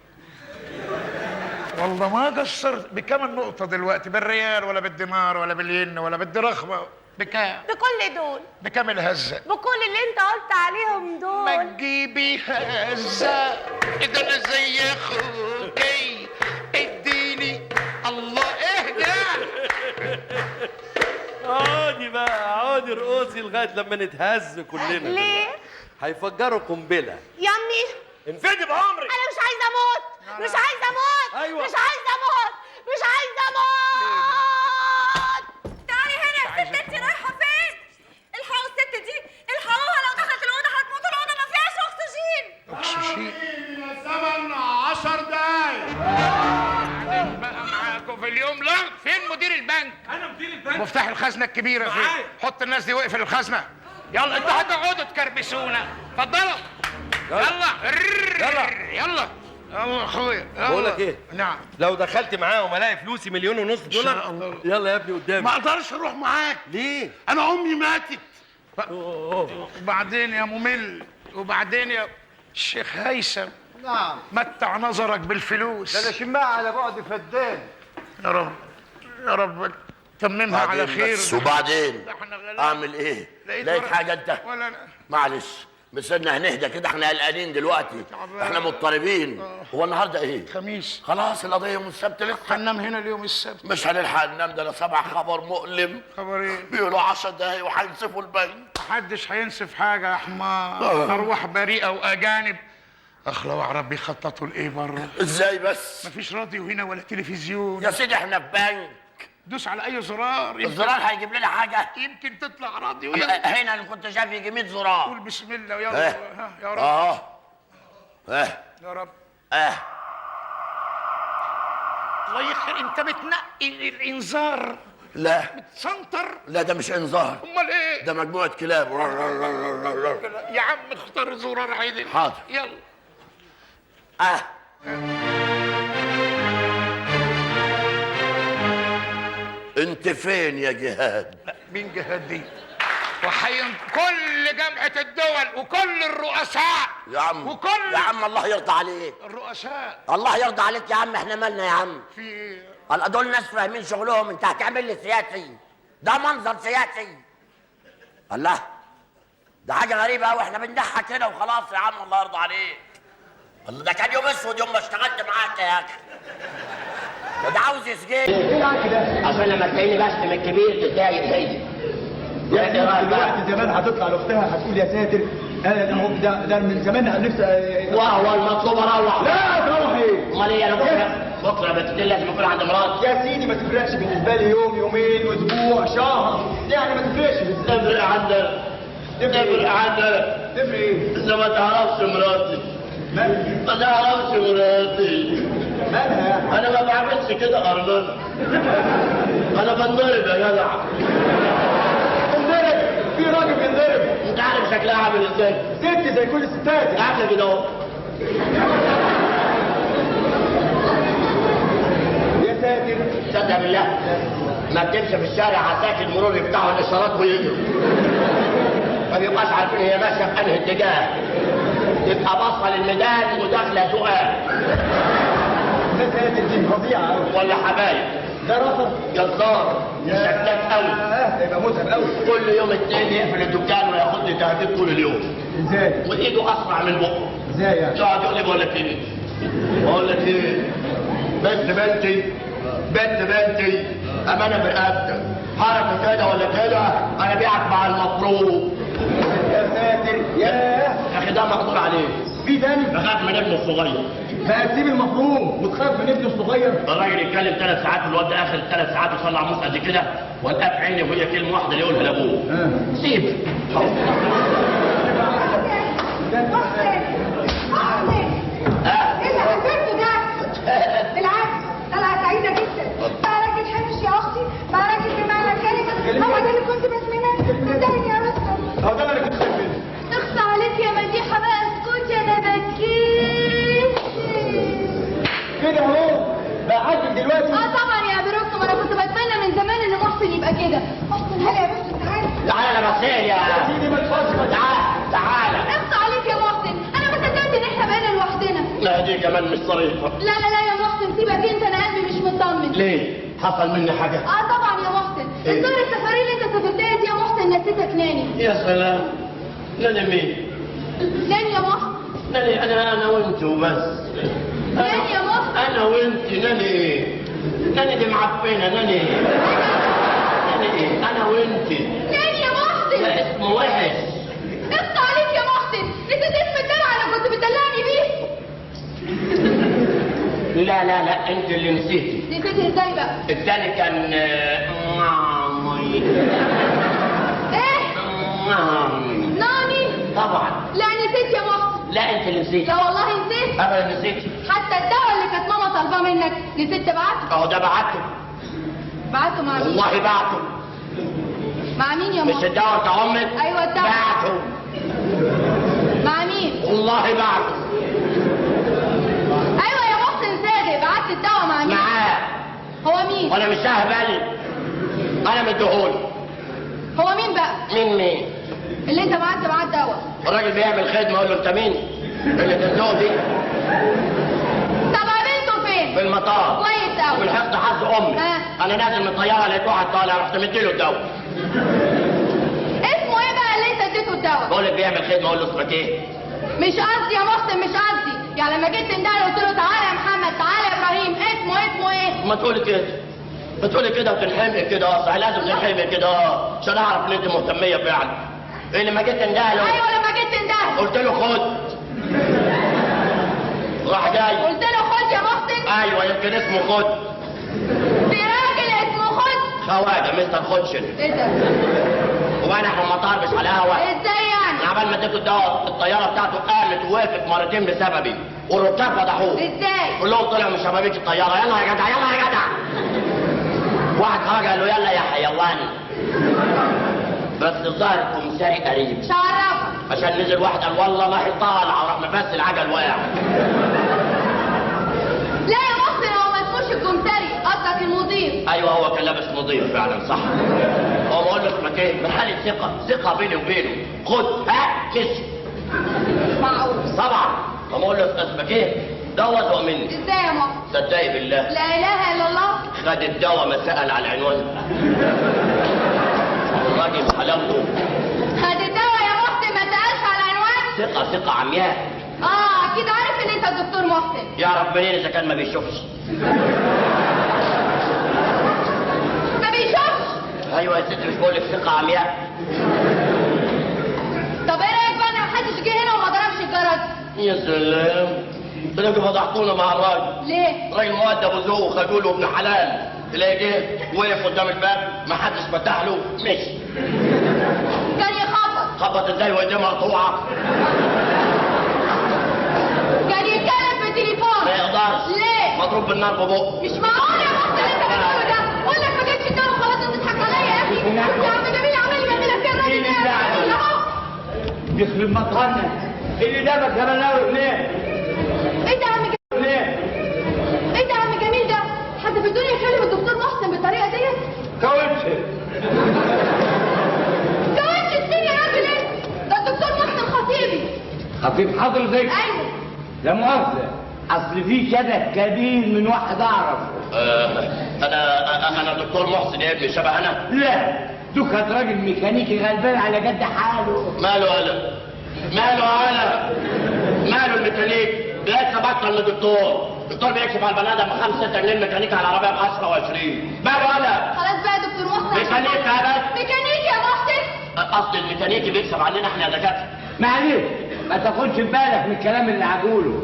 والله ما قصرت. بكم النقطة دلوقتي؟ بالريال ولا بالدينار ولا بالين ولا بالدرخمة؟ بكام؟
بكل دول.
بكم الهزة؟
بكل اللي انت قلت عليهم دول.
ما تجيبي هزة، ده انا زي اخوكي، اديني الله اهدى.
اقعدي بقى، اقعدي ارقصي لغايه لما نتهز كلنا.
ليه؟
هيفجروا قنبله.
يمي
انفدي بأمرك.
انا مش عايزه اموت، مش عايزه اموت.
أيوة.
مش عايزه اموت، مش عايزه اموت. تعالي هنا يا ست، انت رايحه فين؟ الحقوا الست دي، الحقوها، لو دخلت الاوضه هتموت. الاوضه ما فيهاش اكسجين.
اكسجين؟
من الزمن 10 دقايق.
بعدين بقى معاكم في اليوم. لا، فين مدير البنك؟
انا مدير البنك.
مفتاح الخزنة الكبيرة فين؟
معايا.
حط الناس دي واقفل الخزنة. يلا انتوا هتقعدوا تكربسونا. اتفضلوا. يلا يلا يلا اخويا.
بقول لك ايه؟
نعم.
لو دخلت معاهم الاقي فلوسي $1.5 مليون دولار. يلا يا ابني قدامي.
ما اقدرش اروح معاك.
ليه؟
انا امي ماتت.
وبعدين يا ممل، وبعدين يا الشيخ هيثم.
نعم.
متع نظرك بالفلوس.
ده انا شماعة على بعد فدان.
يا رب يا رب تممها على خير.
بس وبعدين
ده احنا غلابة.
اعمل ايه؟ لقيت حاجه انت؟
ولا أنا.
معلش بسيبنا هنهدى كده، احنا قلقانين دلوقتي، احنا مضطربين. هو النهارده ايه؟
خميس.
خلاص القضيه يوم السبت لسه.
هننام هنا اليوم السبت.
مش هنلحق ننام، ده انا سامع خبر مؤلم.
خبر ايه؟
بيقولوا 10 دقايق وهينسفوا البنك.
محدش هينسف حاجه يا حمار. ارواح بريئه واجانب. اخ لو اعرف بيخططوا لايه بره.
ازاي بس؟
مفيش راديو هنا ولا تلفزيون.
يا سيدي احنا في بنك.
دوس على اي زرار.
الزرار هيجيب لنا حاجه؟
يمكن تطلع راديو.
هنا اللي كنت شايف يجي 100 زرار.
قول بسم الله يلا. يا رب. يا رب. الله يخير. انت بتنقي الانذار؟
لا.
بتسنطر؟
لا ده مش انذار.
امال ايه؟
ده مجموعه كلاب.
يا عم اختار زرار عدل.
حاضر.
يلا.
انت فين يا جهاد؟
لا مين جهاد دي؟ كل جامعة الدول وكل الرؤساء
يا عم
وكل
يا عم الله يرضى عليك.
الرؤساء
الله يرضى عليك يا عم، احنا مالنا يا عم؟
في ايه؟
دول ناس فاهمين شغلهم، انت هتعمل لي سياسي؟ ده منظر سياسي. الله ده حاجة غريبة قوي، احنا بنضحك كده وخلاص يا عم الله يرضى عليك. الله ده كان يوم اسود يوم ما اشتغلت معاك يا اخي. ده عاوز يسجن.
عشان لما تلاقيني بشتم الكبير تتضايق زيي.
دلوقتي زمان هتطلع لاختها هتقول يا ساتر ده من زمان نفسي.
وهو المطلوب اروح.
لا تروح ايه؟
امال ايه؟ انا بكره بتدل لازم اكون عند مراتي.
يا سيدي ما تفرقش بالنسبه لي يوم يومين اسبوع شهر، يعني ما تفرقش.
تفرق عندك. تفرق عندك.
تفرق ايه؟
انت ما تعرفش مراتي. ما تعرفش مراتي.
مالها؟
انا ما بعملش كده غربان. انا بنضرب يا جدع.
في راجل بينضرب.
انت عارف شكلها عامل ازاي؟
ست زي كل الستات.
قاعده كده اهو.
يا ساتر.
صدق بالله ما بتمشي في الشارع عساكر المرور يفتحوا الاشارات ويجروا. ما بيبقاش عارفين هي ماشيه في انهي اتجاه. تبقى باصه للميدان وداخله سؤال.
يا ساتر دي فظيعه قوي.
ولا حبايب.
ده رصد
جزار شكاك قوي.
هيبقى متعب قوي.
كل يوم التاني يقفل الدكان وياخد لي تهديد طول اليوم.
ازاي؟
وايده اسرع من بقه.
ازاي يعني؟
يقعد يقول لي بقول لك ايه؟ بقول لك ايه؟ بنتي امانه برقبتك. حركه كده ولا كده انا بيعك مع المفروض.
يا ساتر. يا
اخي ده مقدور عليه.
في تاني؟
بخاف من ابنه الصغير.
هتسيب المفروض وتخاف من ابنه الصغير؟
الراجل يتكلم 3 ساعات والواد ده اخر 3 ساعات يطلع موس قد كده والقى في عيني وهي كلمه واحده اللي يقولها لابوه. سيب.
ايه اللي عملته ده؟ بالعكس طلعت سعيده جدا. بقى راجل حمش يا اختي، بقى راجل بمعنى الكلمه. هو ده اللي كنت بتمناه. صدقني يا رستم.
هو ده اللي كنت خايف منه.
اخص عليك يا مديحه بقى، اسكتي انا بكيت.
كده اهو بقى عاجبك دلوقتي؟
طبعا يا ابي رستم، انا كنت بتمنى من زمان ان محسن يبقى كده. محسن هلا يا بنت تعالى.
تعالى انا بصير يا
سيدي ما تفضل.
تعالى.
اخص عليك يا محسن، انا ما صدقت ان احنا بقينا لوحدنا.
لا دي كمان مش صريحه.
لا يا محسن سيبك انت، انا قلبي مش مطمن.
ليه؟ حصل مني حاجه؟
طبعا يا محسن. الظاهر السفريه اللي انت سافرتها دي يا محسن نسيتك ناني.
يا سلام. ناني مين؟
ناني يا محسن.
ناني انا وانت وبس.
ناني يا محسن.
انا وانت. ناني ايه؟ ناني دي معفنه. ناني ايه؟ انا وانت.
ناني يا محسن.
ده اسمه وحش.
اخص عليك يا محسن، نسيت اسم الدلع اللي كنت بتدلعني بيه.
لا انت اللي نسيتي.
نسيت ازاي بقى؟
التاني كان
ايه؟ ناني؟
طبعا.
لا نسيت يا محسن.
لا انت اللي نسيتي.
لا والله نسيت.
ابدا نسيتي.
حتى الدواء اللي كانت ماما طالباه منك نسيت تبعته.
اهو ده بعته.
بعته مع مين؟
والله بعته.
مع مين يا ماما؟
مش الدواء بتاع امك؟
ايوه الدواء.
بعته.
مع مين؟
والله بعته.
ايوه يا محسن صادق، بعت الدواء مع مين؟
معاه.
هو مين؟
وانا مش ههبل. انا مديهولي.
هو مين بقى؟
مين؟
اللي انت بعت معاه الدواء.
الراجل بيعمل خدمه اقول له انت مين؟ اللي تدوه دي.
طب قابلته فين؟
في المطار.
كويس قوي.
ومن حفظ حظ امي. انا نازل من الطياره لقيت واحد طالع رحت مديله الدواء.
اسمه ايه بقى اللي انت اديته الدواء؟ عرفك.
بقول لك بيعمل خدمه، اقول له اسمك ايه؟
مش قصدي يا محسن، مش قصدي. يعني لما جيت تندهله قلت له تعالى يا محمد، تعالى يا ابراهيم، اسمه ايه؟
ما تقولي كده، ما تقولي كده وتنحمي كده. صح، لازم تنحمي كده عشان اعرف ان انت مهتميه فعلا. ايه لما جيت تندهله؟
ايوه لما جيت تندهله
قلت له خد، راح جاي
قلت له خد يا محسن.
ايوه يمكن اسمه خد.
في راجل اسمه خد.
خواجه مستر خدشن.
ايه ده؟
وبعدين احنا المطار مش على الهوا.
ازاي يعني؟
انا عبال ما اديته الدواء الطياره بتاعته قامت ووقفت مرتين بسببي، والركاب فضحوه.
ازاي؟
كلهم طلعوا من شبابيك الطياره. يلا يا جدع، يلا يا جدع. واحد خرج قال له يلا يا حيواني. بس الظاهر الكمساري قريب.
مش عرفك.
عشان نزل واحد قال والله ما هي طالع، وراح مفس العجل واقع.
لا يا محسن، هو ما اسموش الكمساري، قصدك المضيف.
ايوه هو كان لابس نظيف فعلا، صح. هو بقول له اسمك ايه؟ من حاله ثقه بيني وبينه. خد كش.
معقول.
طبعا. بقول له اسمك ايه؟ دواء ذوق مني.
ازاي يا محسن؟
صدقي بالله.
لا اله الا الله.
خد الدواء ما سأل على العنوان. الراجل حلاوته.
خد الدواء يا محسن ما سالش على العنوان.
ثقه عمياء.
اكيد عارف ان انت الدكتور محسن.
يعرف منين اذا كان ما بيشوفش؟
ما بيشوفش.
ايوه يا ستي، مش بقول لك ثقه عمياء.
طب ايه رايك بقى ان محدش جه هنا وما ضربش الجرس؟
يا سلام، تلاقوا فضحتونا مع الراجل.
ليه؟
راجل مؤدب وذوق وخجول وابن حلال. تلاقي جه وقف قدام الباب، ما حدش فتح له، مشي.
كان يخبط.
خبط ازاي وايديه مقطوعه؟
كان يتكلم في التليفون.
ما يقدرش.
ليه؟
مضروب بالنار ببقه.
مش معقول يا محسن اللي انت بتقوله ده. قول لك ما جبتش الدواء خلاص، انت بتضحك عليا يا اخي. يا عم جميل عمال يبهدلك كده الراجل ده.
يخرب مطرنا اللي جابك يا بلاوي ليه؟
ايه ده يا عم جميل؟
ليه؟
ايه ده يا عم جميل ده؟ حد في الدنيا يكلم الدكتور محسن بالطريقه ديت؟
كاوتش
السن يا راجل انت. ده الدكتور محسن خطيبي.
خطيب حضرتك؟
ايوه.
لا مؤاخذة، أصل في شبه كبير من واحد أعرف.
أنا دكتور محسن يا ابني، شبه أنا؟
لا، دوكت راجل ميكانيكي غلبان على قد حاله.
ماله أنا؟ ماله الميكانيك؟ بيكسب أكتر من الدكتور. الدكتور بيكسب على البني آدم 5-6 جنيه، الميكانيك على العربية ب 10 و20. ماله أنا؟
خلاص بقى يا دكتور محسن.
ميكانيك يا بس.
ميكانيكي يا محسن.
أصل الميكانيكي بيكسب علينا إحنا يا دكاترة.
معلش، ما تاخدش بالك من الكلام اللي هقوله.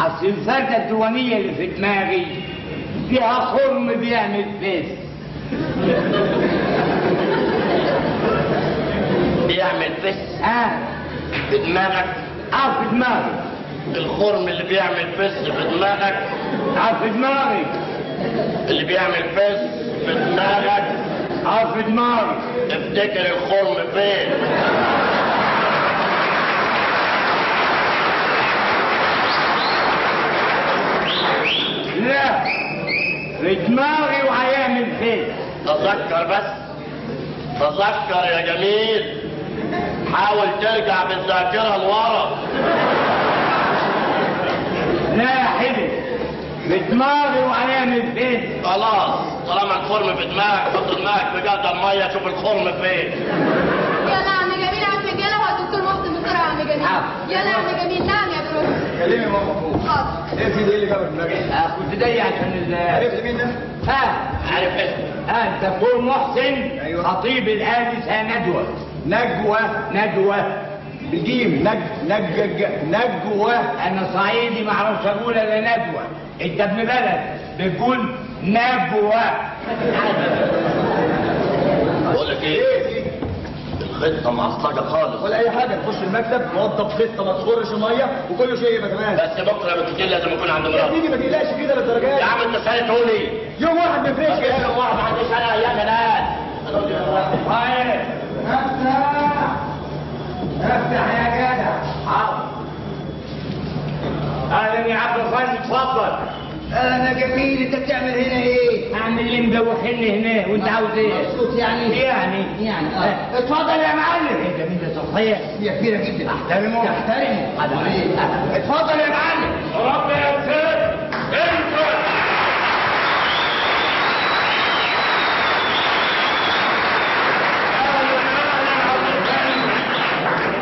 أصل الفردة الديوانية اللي في دماغي فيها خرم بيعمل فيس.
بيعمل فيس؟
في
دماغك؟
في دماغي.
الخرم اللي بيعمل فيس في دماغك؟
في دماغي.
اللي بيعمل فيس في دماغك؟
في دماغي.
افتكر الخرم فين؟
لا، في دماغي وهيعمل فيس.
تذكر بس، تذكر يا جميل. حاول ترجع بالذاكرة لورا.
لا يا حبيبي، في دماغي وهيعمل فيس.
خلاص، طالما الخرم في دماغك حط دماغك في جردل المية شوف الخرم فين.
يلا يا عم جميل، عم رجاله هو الدكتور محسن بسرعه يا عم جميل. يلا يا عم جميل. نعم يا برو.
كلمي ماما فوق.
حاضر.
ايه في ايه اللي جابك دماغي؟ كنت جاي عشان عرفت مين ده؟
عارف اسمه.
الدكتور محسن. ايوه. خطيب الآنسة ندوة بجيم. نجوى. انا صعيدي ما اعرفش اقول الا ندوة. انت ابن بلد بتقول نجوى.
بقول لك ايه؟ الخطة معصلجة خالص.
ولا اي حاجة، نخش المكتب نوضب خطة ما تخرش مية وكل شيء يبقى تمام.
بس بكرة بالكتير لازم يكون عند مراتي.
يا سيدي ما تقلقش كده للدرجات.
يا عم انت سالتوني.
يوم واحد ما فيش كده.
يوم واحد ما عنديش انا يا جلال.
افتح يا جدع. حاضر. اهلا يا عبد الغني، اتفضل. اهلا يا جميل، انت بتعمل هنا ايه؟ اعمل اللي مدوخني هنا، وانت عاوز ايه؟ مبسوط يعني اتفضل يا معلم. انت مين ده صحيح؟ هي كبيره جدا. احترمه. اتفضل يا معلم. ربنا يسعدك. انت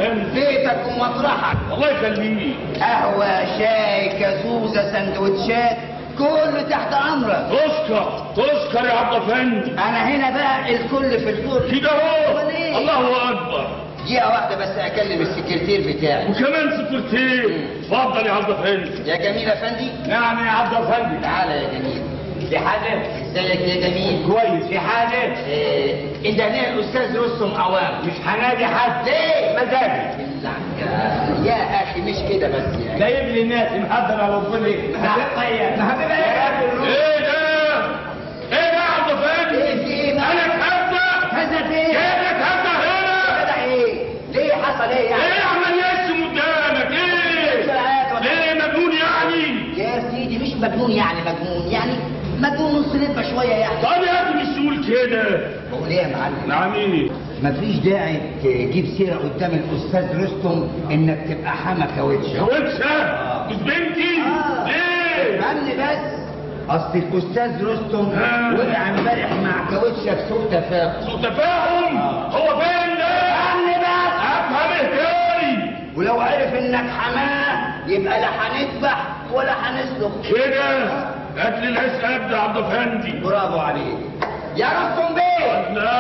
فندم. بيتك ومطرحك.
الله يخليك.
قهوة، شاي، كازوزة، سندوتشات، كله تحت امرك.
تشكر يا عبد افندي.
انا هنا بقى الكل في الكل
كده اهو. الله اكبر.
دقيقة واحدة بس اكلم السكرتير بتاعي.
وكمان سكرتير. اتفضل يا عبد افندي.
يا جميل افندي.
نعم يا عبد افندي.
تعالى يا جميل.
في حاجة؟
ازيك يا جميل؟
كويس. في حاجة؟
انت هنا الاستاذ رستم عوام.
مش هنادي حد.
ليه؟
مزاجي.
يا اخي مش كده بس يعني.
جايب لي الناس محضر على وصولي.
ايه ده؟
ايه ده يا عبد افندي؟ انا اتهدى.
هدى ايه؟
جايبك هدى هنا.
هدى ايه؟ ليه حصل ايه يعني؟
ايه عمال يرسم قدامك؟ ايه؟ ليه مجنون يعني؟
يا سيدي مش مجنون يعني مجنون نص نسبة شوية يعني.
طب يا ابني مش تقول كده.
بقول ايه يا معلم؟
نعم ايه؟
مفيش داعي تجيب سيرة قدام الأستاذ رستم إنك تبقى حما كاوتشة.
كاوتشة؟ مش بنتي؟ ليه؟
فهمني بس. أصل الأستاذ رستم وقع امبارح مع كاوتشة في سوء تفاهم.
سوء تفاهم؟ هو فين ده؟
فهمني بس.
أفهم إهداري.
ولو عرف إنك حماه يبقى لا هنذبح ولا هنسلخ.
كده؟ هات لي الحساب ده يا عبد افندي.
برافو عليك. يا رستم بيه.
لا.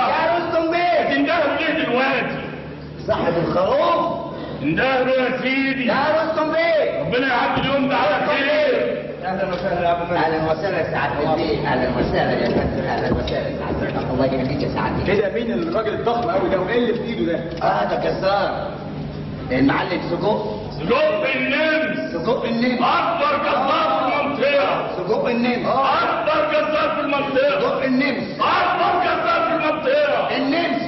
يا رستم بيه.
تندهروا ليه دلوقتي؟
صاحب الخروف.
اندهروا يا سيدي.
يا رستم بيه.
ربنا يعدي اليوم ده على خير.
اهلا وسهلا يا ابو مالك. اهلا وسهلا يا سعاده البيه. اهلا وسهلا يا فندم. اهلا وسهلا يا سعاده. الله يهديك يا سعاده.
كده مين الراجل الضخم قوي ده وايه اللي في ايده ده؟
ده جزار. المعلم سجق.
سجق النمس.
سجق النمس.
اكبر جزار في المنطقه.
سجق النمس.
اكبر جزار في المنطقه.
سجق النمس.
اكبر جزار في المنطقه.
النمس.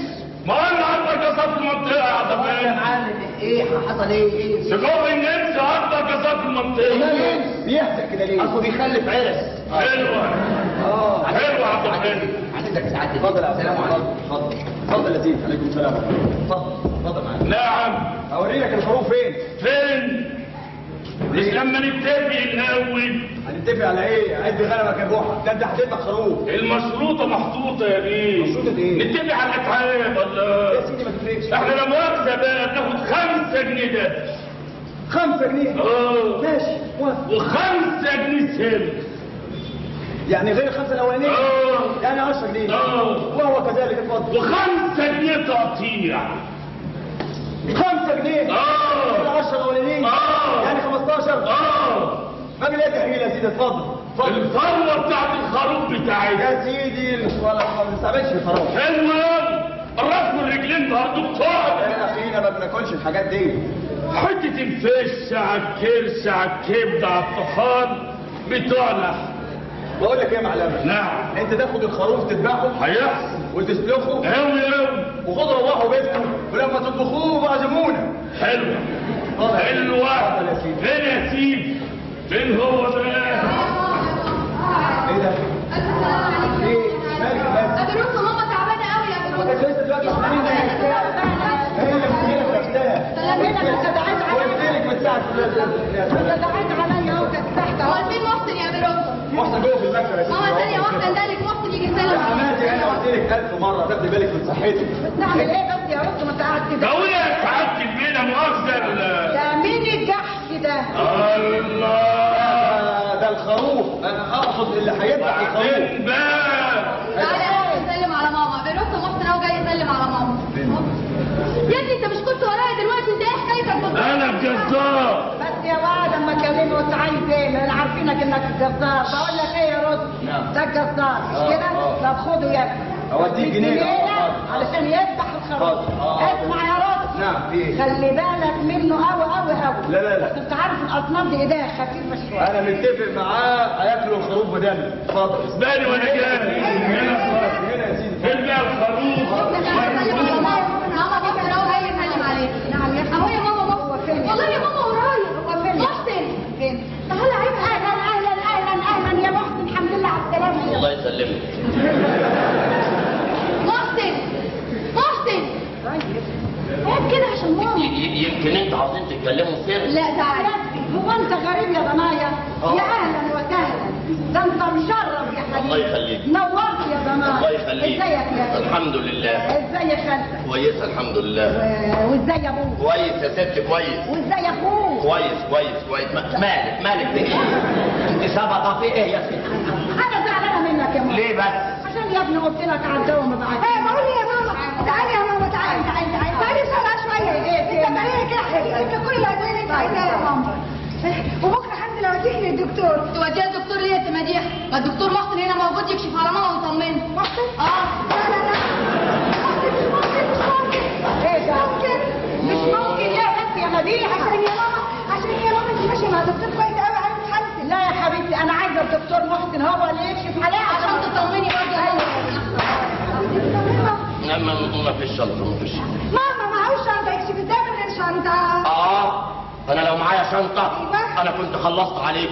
ما انا اكبر جزار في المنطقه يا عبد الفندي.
يا معلم ايه حصل ايه؟
سجق النمس اكبر جزار في المنطقه.
النمس
بيحزق كده ليه؟
اصله بيخلف عرس.
حلوه. حلوه يا عبد الفندي.
عندك يا سعاده.
اتفضل يا
السلام عليكم.
اتفضل يا لطيف. عليكم السلام.
اتفضل معاك.
نعم.
اوريك الحروف فين؟
فين؟ مش لما نتفق الاول.
هنتفق على ايه؟ عد غنمك يا جحا. ده انت هتذبح خروف.
المشروطه محطوطه يا بيه.
مشروطه ايه؟
نتفق على الاتعاب ولا؟
يا سيدي ما تفرقش.
احنا لا مؤاخذه بقى بناخد 5 جنيه ده.
5 جنيه؟ ماشي موافق.
و5 جنيه سلك.
يعني غير ال5 الاولانيين؟ يعني 10 جنيه. وهو كذلك. اتفضل.
و5 جنيه تقطيع.
5 جنيه؟ غير ال10 الاولانيين؟ يعني 15؟ راجل ايه تحويل يا سيدي؟ اتفضل.
الثروه بتاعت الخروف بتاعتي.
يا سيدي ولا ما بنستعملش الخروف.
حلوه. الراس والرجلين برضه بتوعك.
يا اخينا ما بناكلش الحاجات دي.
حته الفش على الكرش على الكبده على الطحال بتوعنا.
بقول لك ايه يا معلم؟
نعم.
انت تاخد الخروف تذبحه
هيحصل
وتسلخه
قوي
وخدوا روحوا بيتكم ولما تطبخوه بعزمونا.
حلوه. فين يا سيدي؟ فين هو بقى؟
ايه ده؟ ايه؟ مالك بس؟
ابي رستم ماما تعبانه قوي يا ابي
ما كانش لسه دلوقتي عاملين ده هي اللي مسكينه نفسها. قلت لك من ساعه
هو فين محسن يا ابي رستم؟
محسن جوه في المكتب يا سيدي.
ماما ثانيه واحده ندالك محسن يجي يسلم.
يا حماتي انا قلت لك 1000 مره تاخدي بالك من صحتك.
بتعمل ايه بس يا رستم؟ انت قاعد كده.
دولة سعادة البينا مؤاخذة.
ده مين الجحش ده؟
الله.
ده الخروف. انا اقصد اللي هيذبح الخروف.
تعالى يا محسن سلم على ماما. ابي رستم محسن اهو جاي يسلم على ماما. يا ابني انت مش كنت ورايا دلوقتي؟ انت ايه حكايتك بالظبط؟
انا الجزار.
بس يا واد اما كلمني وانت عايز ايه؟ انا عارفينك انك الجزار. بقول لك ايه يا رستم؟ ده الجزار مش كده؟ طب خده يا ابني.
اوديك جنيه
علشان يذبح الخروف. اسمع يا رستم.
نعم في ايه؟
خلي بالك منه قوي قوي قوي.
لا
بس انت عارف الاصنام دي ايديها خفيفه شويه.
انا متفق معاه هياكلوا الخروف بدل. اتفضل.
اسباني وانا جاي.
هنا يا سيدي.
فين بقى الخروف؟
ماما بكره اهو جاي يسلم عليك.
نعم يا
اهو يا ماما بكره. والله يا ماما ورايا.
هو فين؟
محسن.
فين؟ تعالى عيب. اهلا يا محسن. الحمد لله على السلامه.
الله يسلمك.
محسن. اقعد كده عشان ماما.
يمكن انتوا عاوزين تتكلموا سر.
لا تعالى.
هو انت غريب يا ضنايا؟ يا اهلا وسهلا. ده انت مشرف يا حبيبي.
الله يخليك.
نورت يا زمان.
الله يخليك.
ازيك يا
الحمد لله.
ازاي خالتك؟
كويسه الحمد لله.
وازاي ابوك؟
كويس يا ست كويس.
وازاي اخوك؟
كويس مالك بإيه؟ انت سبقة في ايه يا ست؟
انا زعلانه منك يا ماما.
ليه بس؟
عشان يا ابني قلت لك على الدواء ما بعتش. ايه بقول لي يا ماما تعالي يا ماما تعالي تعالي بسرعه شويه. ايه تعالي كده هجيب لك كل الادويه اللي انت عايزاها يا ماما. وبكره حمدي لوديك للدكتور.
توديها الدكتور ليه يا مديح؟ ما الدكتور محسن هنا موجود يكشف على ماما ويطمنها.
محسن؟
اه.
لا محسن مش ممكن. ايه ده؟ مش ممكن ليه بس يا مديح؟ عشان يا ماما انت ماشيه مع دكتور كويس قوي عارف حالتي. لا يا حبيبتي انا عايزه الدكتور محسن هو اللي يكشف عليها
عشان تطمني برضه.
ما فيش شنطة ما فيش.
ماما معهوش شنطه يكشف ازاي من غير شنطه؟
انا لو معايا شنطة انا كنت خلصت عليك.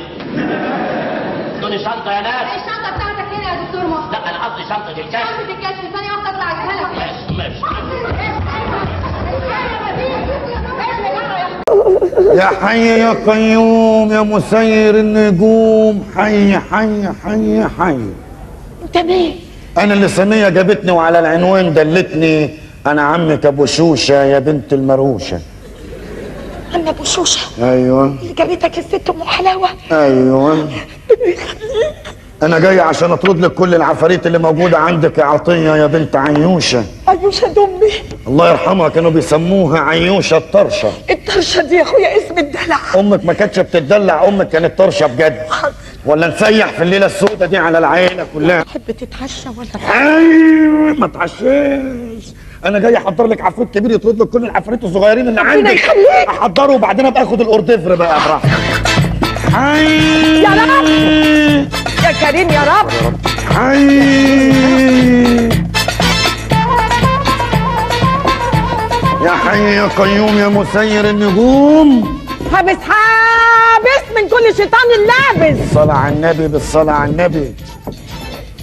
ادوني شنطة يا ناس.
الشنطه بتاعتك هنا يا دكتور محسن.
لا انا قصدي شنطة الكشف.
شنطه الكشف ثانيه واحده اطلع اجيبها لك.
ماشي.
يا حي يا قيوم يا مسير النجوم، حي حي حي حي.
انت مين؟
انا اللي سمية جابتني وعلى العنوان دلتني. انا عمك ابو شوشة يا بنت المروشة.
عم ابو شوشة؟
ايوه.
اللي جابتك الست ام حلاوة؟
ايوه. انا جاي عشان اطرد لك كل العفاريت اللي موجودة عندك يا عطية يا بنت عيوشة.
عيوشة دي امي.
الله يرحمها كانوا بيسموها عيوشة الطرشة.
الطرشة دي يا اخويا اسم الدلع.
امك ما كانتش بتدلع، امك كانت طرشة بجد. ولا نسيح في الليلة السوداء دي على العيلة كلها.
تحب تتعشى ولا؟
ايوه ما تعشاش. انا جاي احضر لك عفريت كبير يطرد لك كل العفاريت الصغيرين اللي عندك.
ربنا يخليك.
احضره وبعدين ابقى اخد الاورديفر بقى براحتك. حي
يا رب يا كريم يا رب.
حي يا حي يا قيوم يا مسير النجوم.
حابس من كل شيطان اللابس.
بالصلاة على النبي بالصلاة على النبي.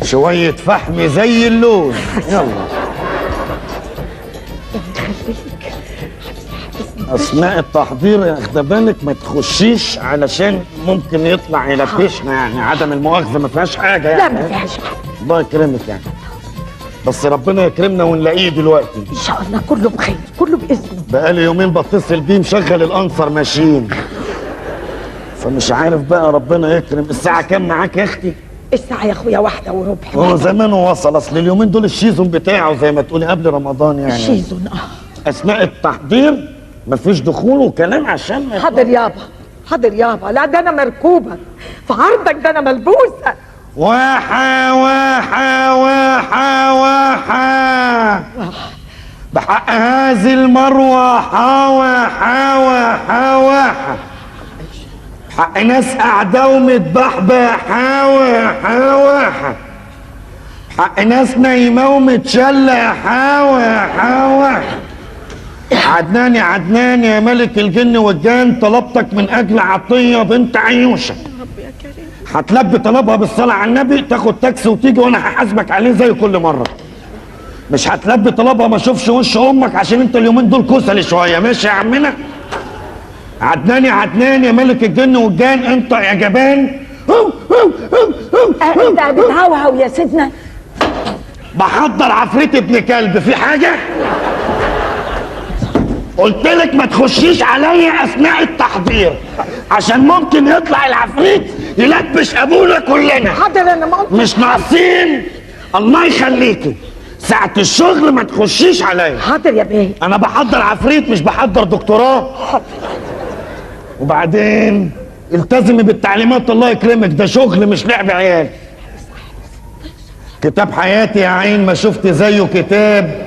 شوية فحم زي اللون. يلا اثناء التحضير ياخد بالك ما تخشيش علشان ممكن يطلع يلبشنا، يعني عدم المؤاخذه ما فيهاش حاجه يعني.
لا ما فيهاش حاجه.
الله يكرمك يعني. بس ربنا يكرمنا ونلاقيه دلوقتي
ان شاء الله. كله بخير كله باذنه.
بقالي يومين بتصل بيه مشغل الانصر ماشيين، فمش عارف بقى ربنا يكرم. الساعه كام معاك يا اختي؟
الساعه يا اخويا 1:15.
هو زمانه وصل. اصل اليومين دول الشيزون بتاعه زي ما تقولي قبل رمضان يعني.
الشيزون
اثناء التحضير مفيش دخول وكلام عشان ما
حاضر يابا حاضر يابا. لا ده انا مركوبه في عرضك، ده انا ملبوسه.
واحة بحق هذه المروحة واحة بحق ناس قاعدة ومتبحبحة واحة بحق ناس نايمة ومتشلحة واحة. عدنان يا ملك الجن والجان، طلبتك من اجل عطيه بنت عيوشه. هتلبي طلبها بالصلاه على النبي، تاخد تاكسي وتيجي وانا هحاسبك عليه زي كل مره. مش هتلبي طلبها ما اشوفش وش امك عشان انت اليومين دول كسلي شويه. ماشي يا عمنا؟ عدنان يا ملك الجن والجان، انت يا جبان.
انت بتهوهو يا سيدنا.
بحضر عفريت ابن كلب. في حاجه؟ قلت لك ما تخشيش عليا اثناء التحضير عشان ممكن يطلع العفريت يلبش ابونا كلنا.
حاضر انا ما قلت
مش ناقصين. الله يخليكي ساعة الشغل ما تخشيش عليا.
حاضر يا بيه.
انا بحضر عفريت مش بحضر دكتوراه.
حاضر.
وبعدين التزمي بالتعليمات الله يكرمك، ده شغل مش لعب عيال. كتاب حياتي يا عين ما شفت زيه كتاب.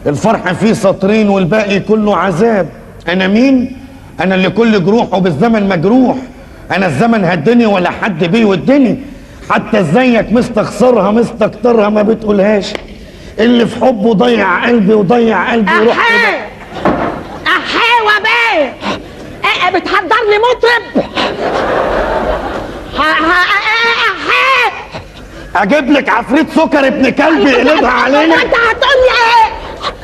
الفرح فيه سطرين والباقي كله عذاب. انا مين؟ انا اللي كل جروحه بالزمن مجروح. انا الزمن هدني ولا حد بيودني. حتى ازيك مستخسرها مستكترها ما بتقولهاش. اللي في حبه ضيع قلبي وضيع قلبي وروح كده.
احيوه بيه. بتحضر لي مطرب.
اجيب لك عفريت سكر ابن كلب يقلبها علينا.
انت هتقول لي ايه؟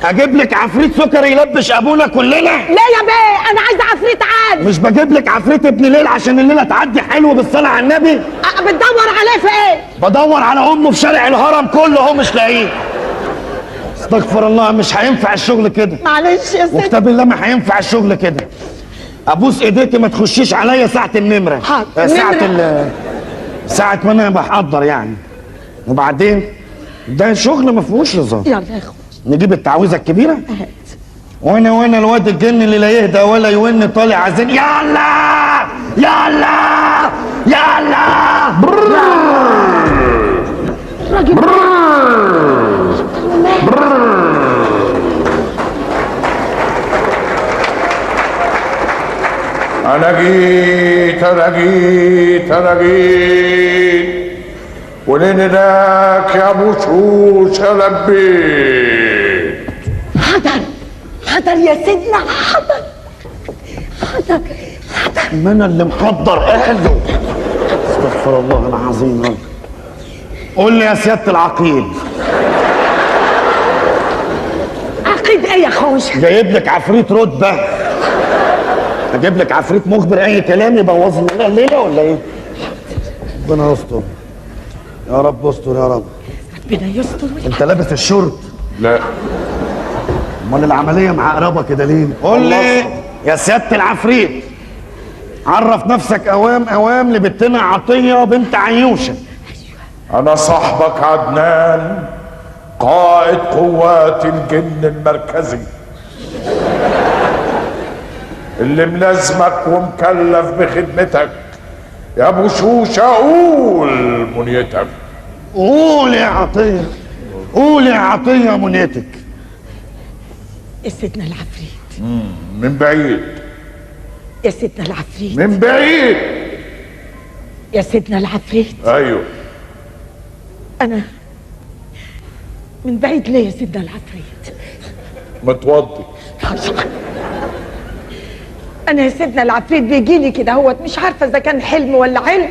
اجيب لك عفريت سكر يلبش ابونا كلنا؟
لا يا بيه، انا عايزه عفريت عادي.
مش بجيب لك عفريت ابن ليل عشان الليله تعدي حلو بالصلاه على النبي؟
بتدور عليه في ايه؟
بدور على امه في شارع الهرم كله اهو مش لاقيه. استغفر الله، مش هينفع الشغل كده.
معلش يا ستي.
وكتاب الله ما هينفع الشغل كده. ابوس ايديكي ما تخشيش عليا ساعه النمره.
حاضر.
ساعه ما انا بحضر يعني. وبعدين ده شغل ما فيهوش هزار.
يلا يا اخو
نجيب التعويذه الكبيره. وانا الواد الجن اللي لا يهدى ولا يون طالع عايزين يلا يلا يلا
انا جيت ولين هناك يا ابو شوشه لبيت.
حضر يا سيدنا، حضر.
ما انا اللي محضر اهله. استغفر الله العظيم يا رب. قول لي يا سياده العقيد.
عقيد ايه يا خوش؟
جايب لك عفريت رتبه. اجيب لك عفريت مخبر اي كلام يبوظ لنا الليله ولا ايه؟ ربنا يستر يا رب، استر يا رب.
ربنا يستر.
انت لابس الشورت؟
لا.
امال العمليه معقربه كده ليه؟ قول لي يا سياده العفريت، عرف نفسك اوام لبنتنا عطيه بنت عيوشه.
انا صاحبك عدنان، قائد قوات الجن المركزي اللي ملازمك ومكلف بخدمتك يا ابو شوشه. قول منيتك.
قول يا عطيه، قول يا عطيه منيتك.
يا سيدنا العفريت.
من بعيد.
يا سيدنا العفريت.
من بعيد.
يا سيدنا العفريت.
ايوه.
انا من بعيد ليه يا سيدنا العفريت؟
متوضي.
انا يا سيدنا العفريت بيجيلي كده هوت، مش عارفه اذا كان حلم ولا علم.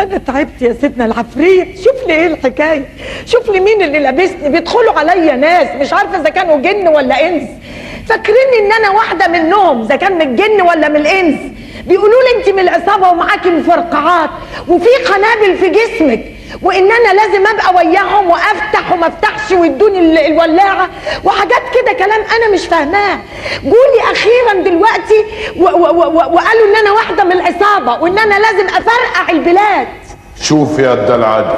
انا تعبت يا سيدنا العفريت. شوف لي ايه الحكايه، شوف لي مين اللي لابسني. بيدخلوا عليا ناس مش عارفه اذا كانوا جن ولا انس، فاكريني ان انا واحده منهم، اذا كان من الجن ولا من الانس. بيقولوا لي انت من العصابه ومعاكي مفرقعات وفي قنابل في جسمك، وان انا لازم ابقى وياهم وافتح وما افتحش ويدوني الولاعه وحاجات كده، كلام انا مش فاهماه. جولي اخيرا دلوقتي وقالوا ان انا واحده من العصابه وان انا لازم افرقع البلاد.
شوف يا الدلعادي،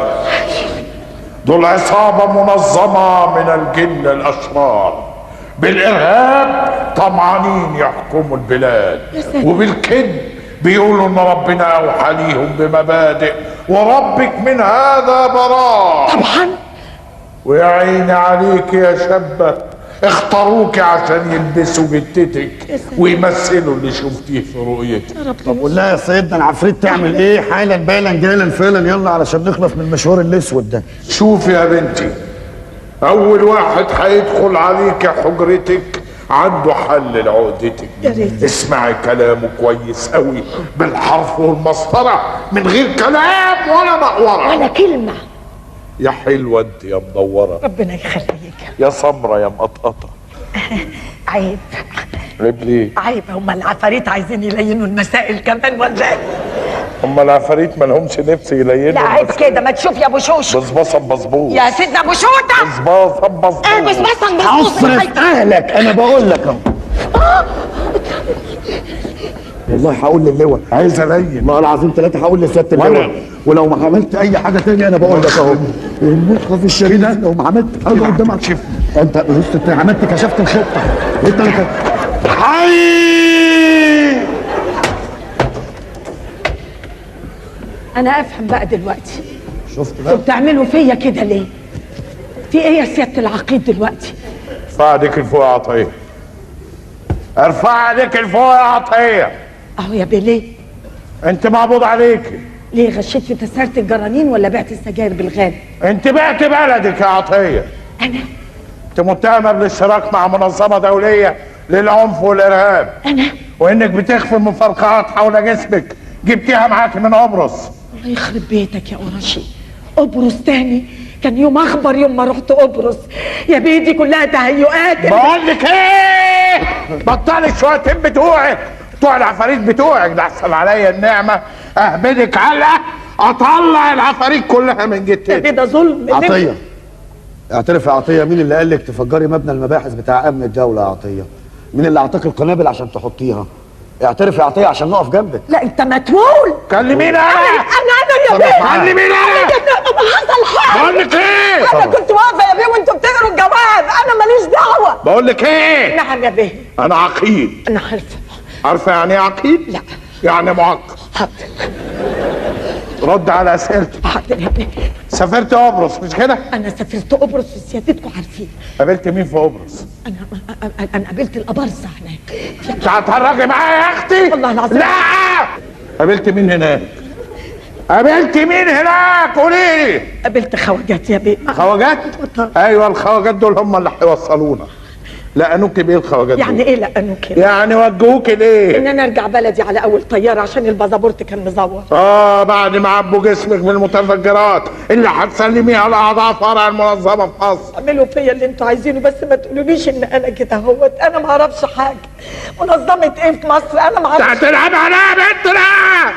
دول عصابه منظمه من الجن الاشرار، بالارهاب طمعانين يحكموا البلاد، وبالكذب بيقولوا ان ربنا اوحى ليهم بمبادئ وربك من هذا براء.
طبعا.
ويا عيني عليك يا شابه، اختاروك عشان يلبسوا جتتك ويمثلوا اللي شفتيه في رؤيتك.
طب قول لها يا سيدنا العفريت تعمل ايه حالا بالا جالا فعلا، يلا علشان نخلص من المشوار الاسود ده.
شوف يا بنتي، اول واحد هيدخل عليك حجرتك عنده حل لعقدتك دي. اسمعي كلامه كويس قوي بالحرف والمسطره من غير كلام ولا مقوره
ولا كلمه.
يا حلوه انت يا مدوره،
ربنا يخليك.
يا سمره يا مقطقطه.
عيب.
عيب ليه؟
عيب، هما العفاريت عايزين يلينوا المسائل كمان ولا ايه؟
هما العفاريت مالهمش نفس يلينوا.
لا عيب كده، ما تشوف يا ابو شوش.
بصبصه بمظبوط
يا سيدنا ابو شوته.
بصبصه بمظبوط.
ايه بصبصه بمظبوط؟
هصرف اهلك انا بقول لك اهو. والله هقول للواء
عايز الين.
والله العظيم ثلاثه هقول لسياده اللواء، ولو ما عملت اي حاجه تانية انا بقول لك اهو. المخ في الشريده لو ما عملت حاجه قدامك شوف انت بص، انت عملت كشفت الخطه انت اللي حي.
انا افهم بقى دلوقتي.
شفت بقى
انتوا بتعملوا فيا كده ليه؟ في ايه يا سياده العقيد دلوقتي؟
ارفع ايديك لفوق يا عطيه، ارفع ايديك لفوق يا عطيه.
اهو يا بيه.
انت معبود عليكي.
ليه غشيت في تسارة الجرانين ولا بعت السجاير بالغالي؟
انت بعت بلدك يا عطيه.
انا؟
انت متهمه بالاشتراك مع منظمه دوليه للعنف والارهاب.
انا؟
وانك بتخفي مفرقعات حول جسمك جبتيها معاك من قبرص.
الله يخرب بيتك يا قرشي. قبرص تاني؟ كان يوم اخبر يوم ما رحت قبرص يا بيه، دي كلها تهيؤات.
بقول لك ايه، بطلي الشويتين بتوعك بتوع العفاريت بتوعك، ده احسن عليا النعمه اهبدك علقه اطلع العفاريت كلها من جتتي.
يا بيه ده ظلم.
عطيه، اعترف يا عطيه، مين اللي قال لك تفجري مبنى المباحث بتاع امن الدوله يا عطيه؟ مين اللي اعطاك القنابل عشان تحطيها؟ اعترف يا عطيه عشان نقف جنبك.
لا انت متول.
كلميني
انا يا بيه.
كلميني انا.
ما حصل حاجه.
بقول لك ايه،
انا كنت واقفه يا بيه وانتوا بتقروا الجواب، انا ماليش دعوه.
بقول لك ايه.
نعم يا بيه.
انا عقيد.
انا عارفه.
عارفه يعني ايه عقيد؟
لا.
يعني معقد.
حاضر.
رد على اسئلتي.
حاضر يا بيه.
سافرت قبرص مش كده؟
انا سافرت قبرص وسيادتكم عارفين.
قابلت مين في قبرص؟
انا قابلت الابارصه هناك.
انت هتهرجي معايا يا اختي؟
والله العظيم.
لا. قابلت مين هناك؟ قابلت مين هناك؟ قولي لي.
قابلت خواجات يا بيه.
خواجات؟ ايوه الخواجات دول هم اللي هيوصلونا. لقنوك بايه الخواجات
يعني
دول؟
ايه لقنوك كده؟
يعني وجهوك ليه؟
ان انا ارجع بلدي على اول طياره عشان الباسبورت كان مزور.
بعد ما عبوا جسمك من المتفجرات اللي هتسلميها لاعضاء فرع المنظمه في مصر.
اعملوا فيا اللي انتوا عايزينه، بس ما تقولوليش ان انا كده اهوت. انا ما اعرفش حاجه. منظمه ايه في مصر؟ انا ما اعرفش.
هتلعب عليا يا بنت؟ لا،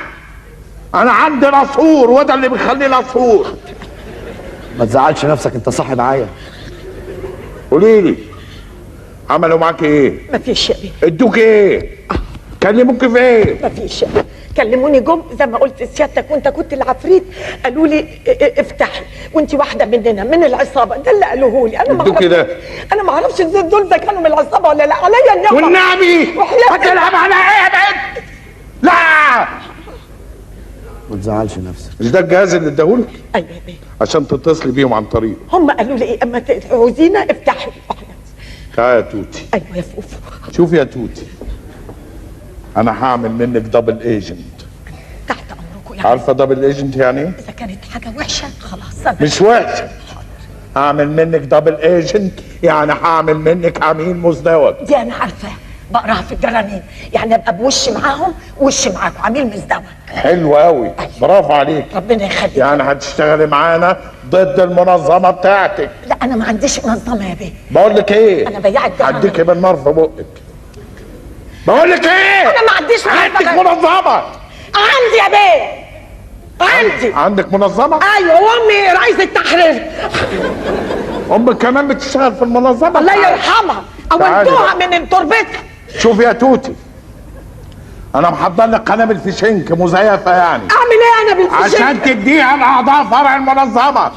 انا عندي ناسور وده اللي بيخليه ناسور.
ما تزعلش نفسك، انت صاحي معايا.
قولي لي عملوا معاك ايه؟
مفيش يا بيه.
ادوك ايه؟ كلموك في ايه؟
مفيش يا بيه. كلموني جم زي ما قلت لسيادتك وانت كنت العفريت، قالوا لي افتحي وانت واحده مننا من العصابه، ده اللي قالوه لي. انا ما
ادوك ده؟
انا ما اعرفش ازاي دول ده كانوا من العصابه ولا لا. عليا النعمه
والنبي هتلعب على ايه يا بنت؟ لا
ما تزعلش نفسك.
مش ده الجهاز اللي اداهولك؟
ايوه يا بيه.
عشان تتصلي بيهم عن طريقه.
هم قالوا لي ايه اما تعوزينا افتحي.
تعالى يا توتي.
ايوه يا فوفو.
شوفي يا توتي، انا هعمل منك دبل ايجنت.
تحت امركم يعني.
عارفه دبل ايجنت يعني ايه؟
اذا كانت حاجه وحشه خلاص.
مش وحشه. هعمل منك دبل ايجنت يعني هعمل منك عميل مزدوج.
دي انا عارفاها، بقراها في الجرانين، يعني ابقى بوش معاهم ووش معاكم، عميل مزدوج.
حلو قوي، برافو عليك.
ربنا يخليك.
يعني هتشتغلي معانا ضد المنظمه بتاعتك.
لا انا ما عنديش منظمه يا بيه.
بقول لك ايه؟
انا بياعة جرانين.
هديكي بالنار في بقك. بقول لك ايه؟
انا ما عنديش
عندك منظمه.
عندي يا بيه. عندي.
عندك منظمه؟
ايوه، وامي رئيس التحرير.
امك كمان بتشتغل في المنظمه؟
الله يرحمها، اولدوها من تربتها.
شوفي يا توتي، انا محضر لك قنابل في شنك مزيفه يعني.
اعمل ايه انا بالفشنك؟
عشان تديها لاعضاء فرع المنظمه.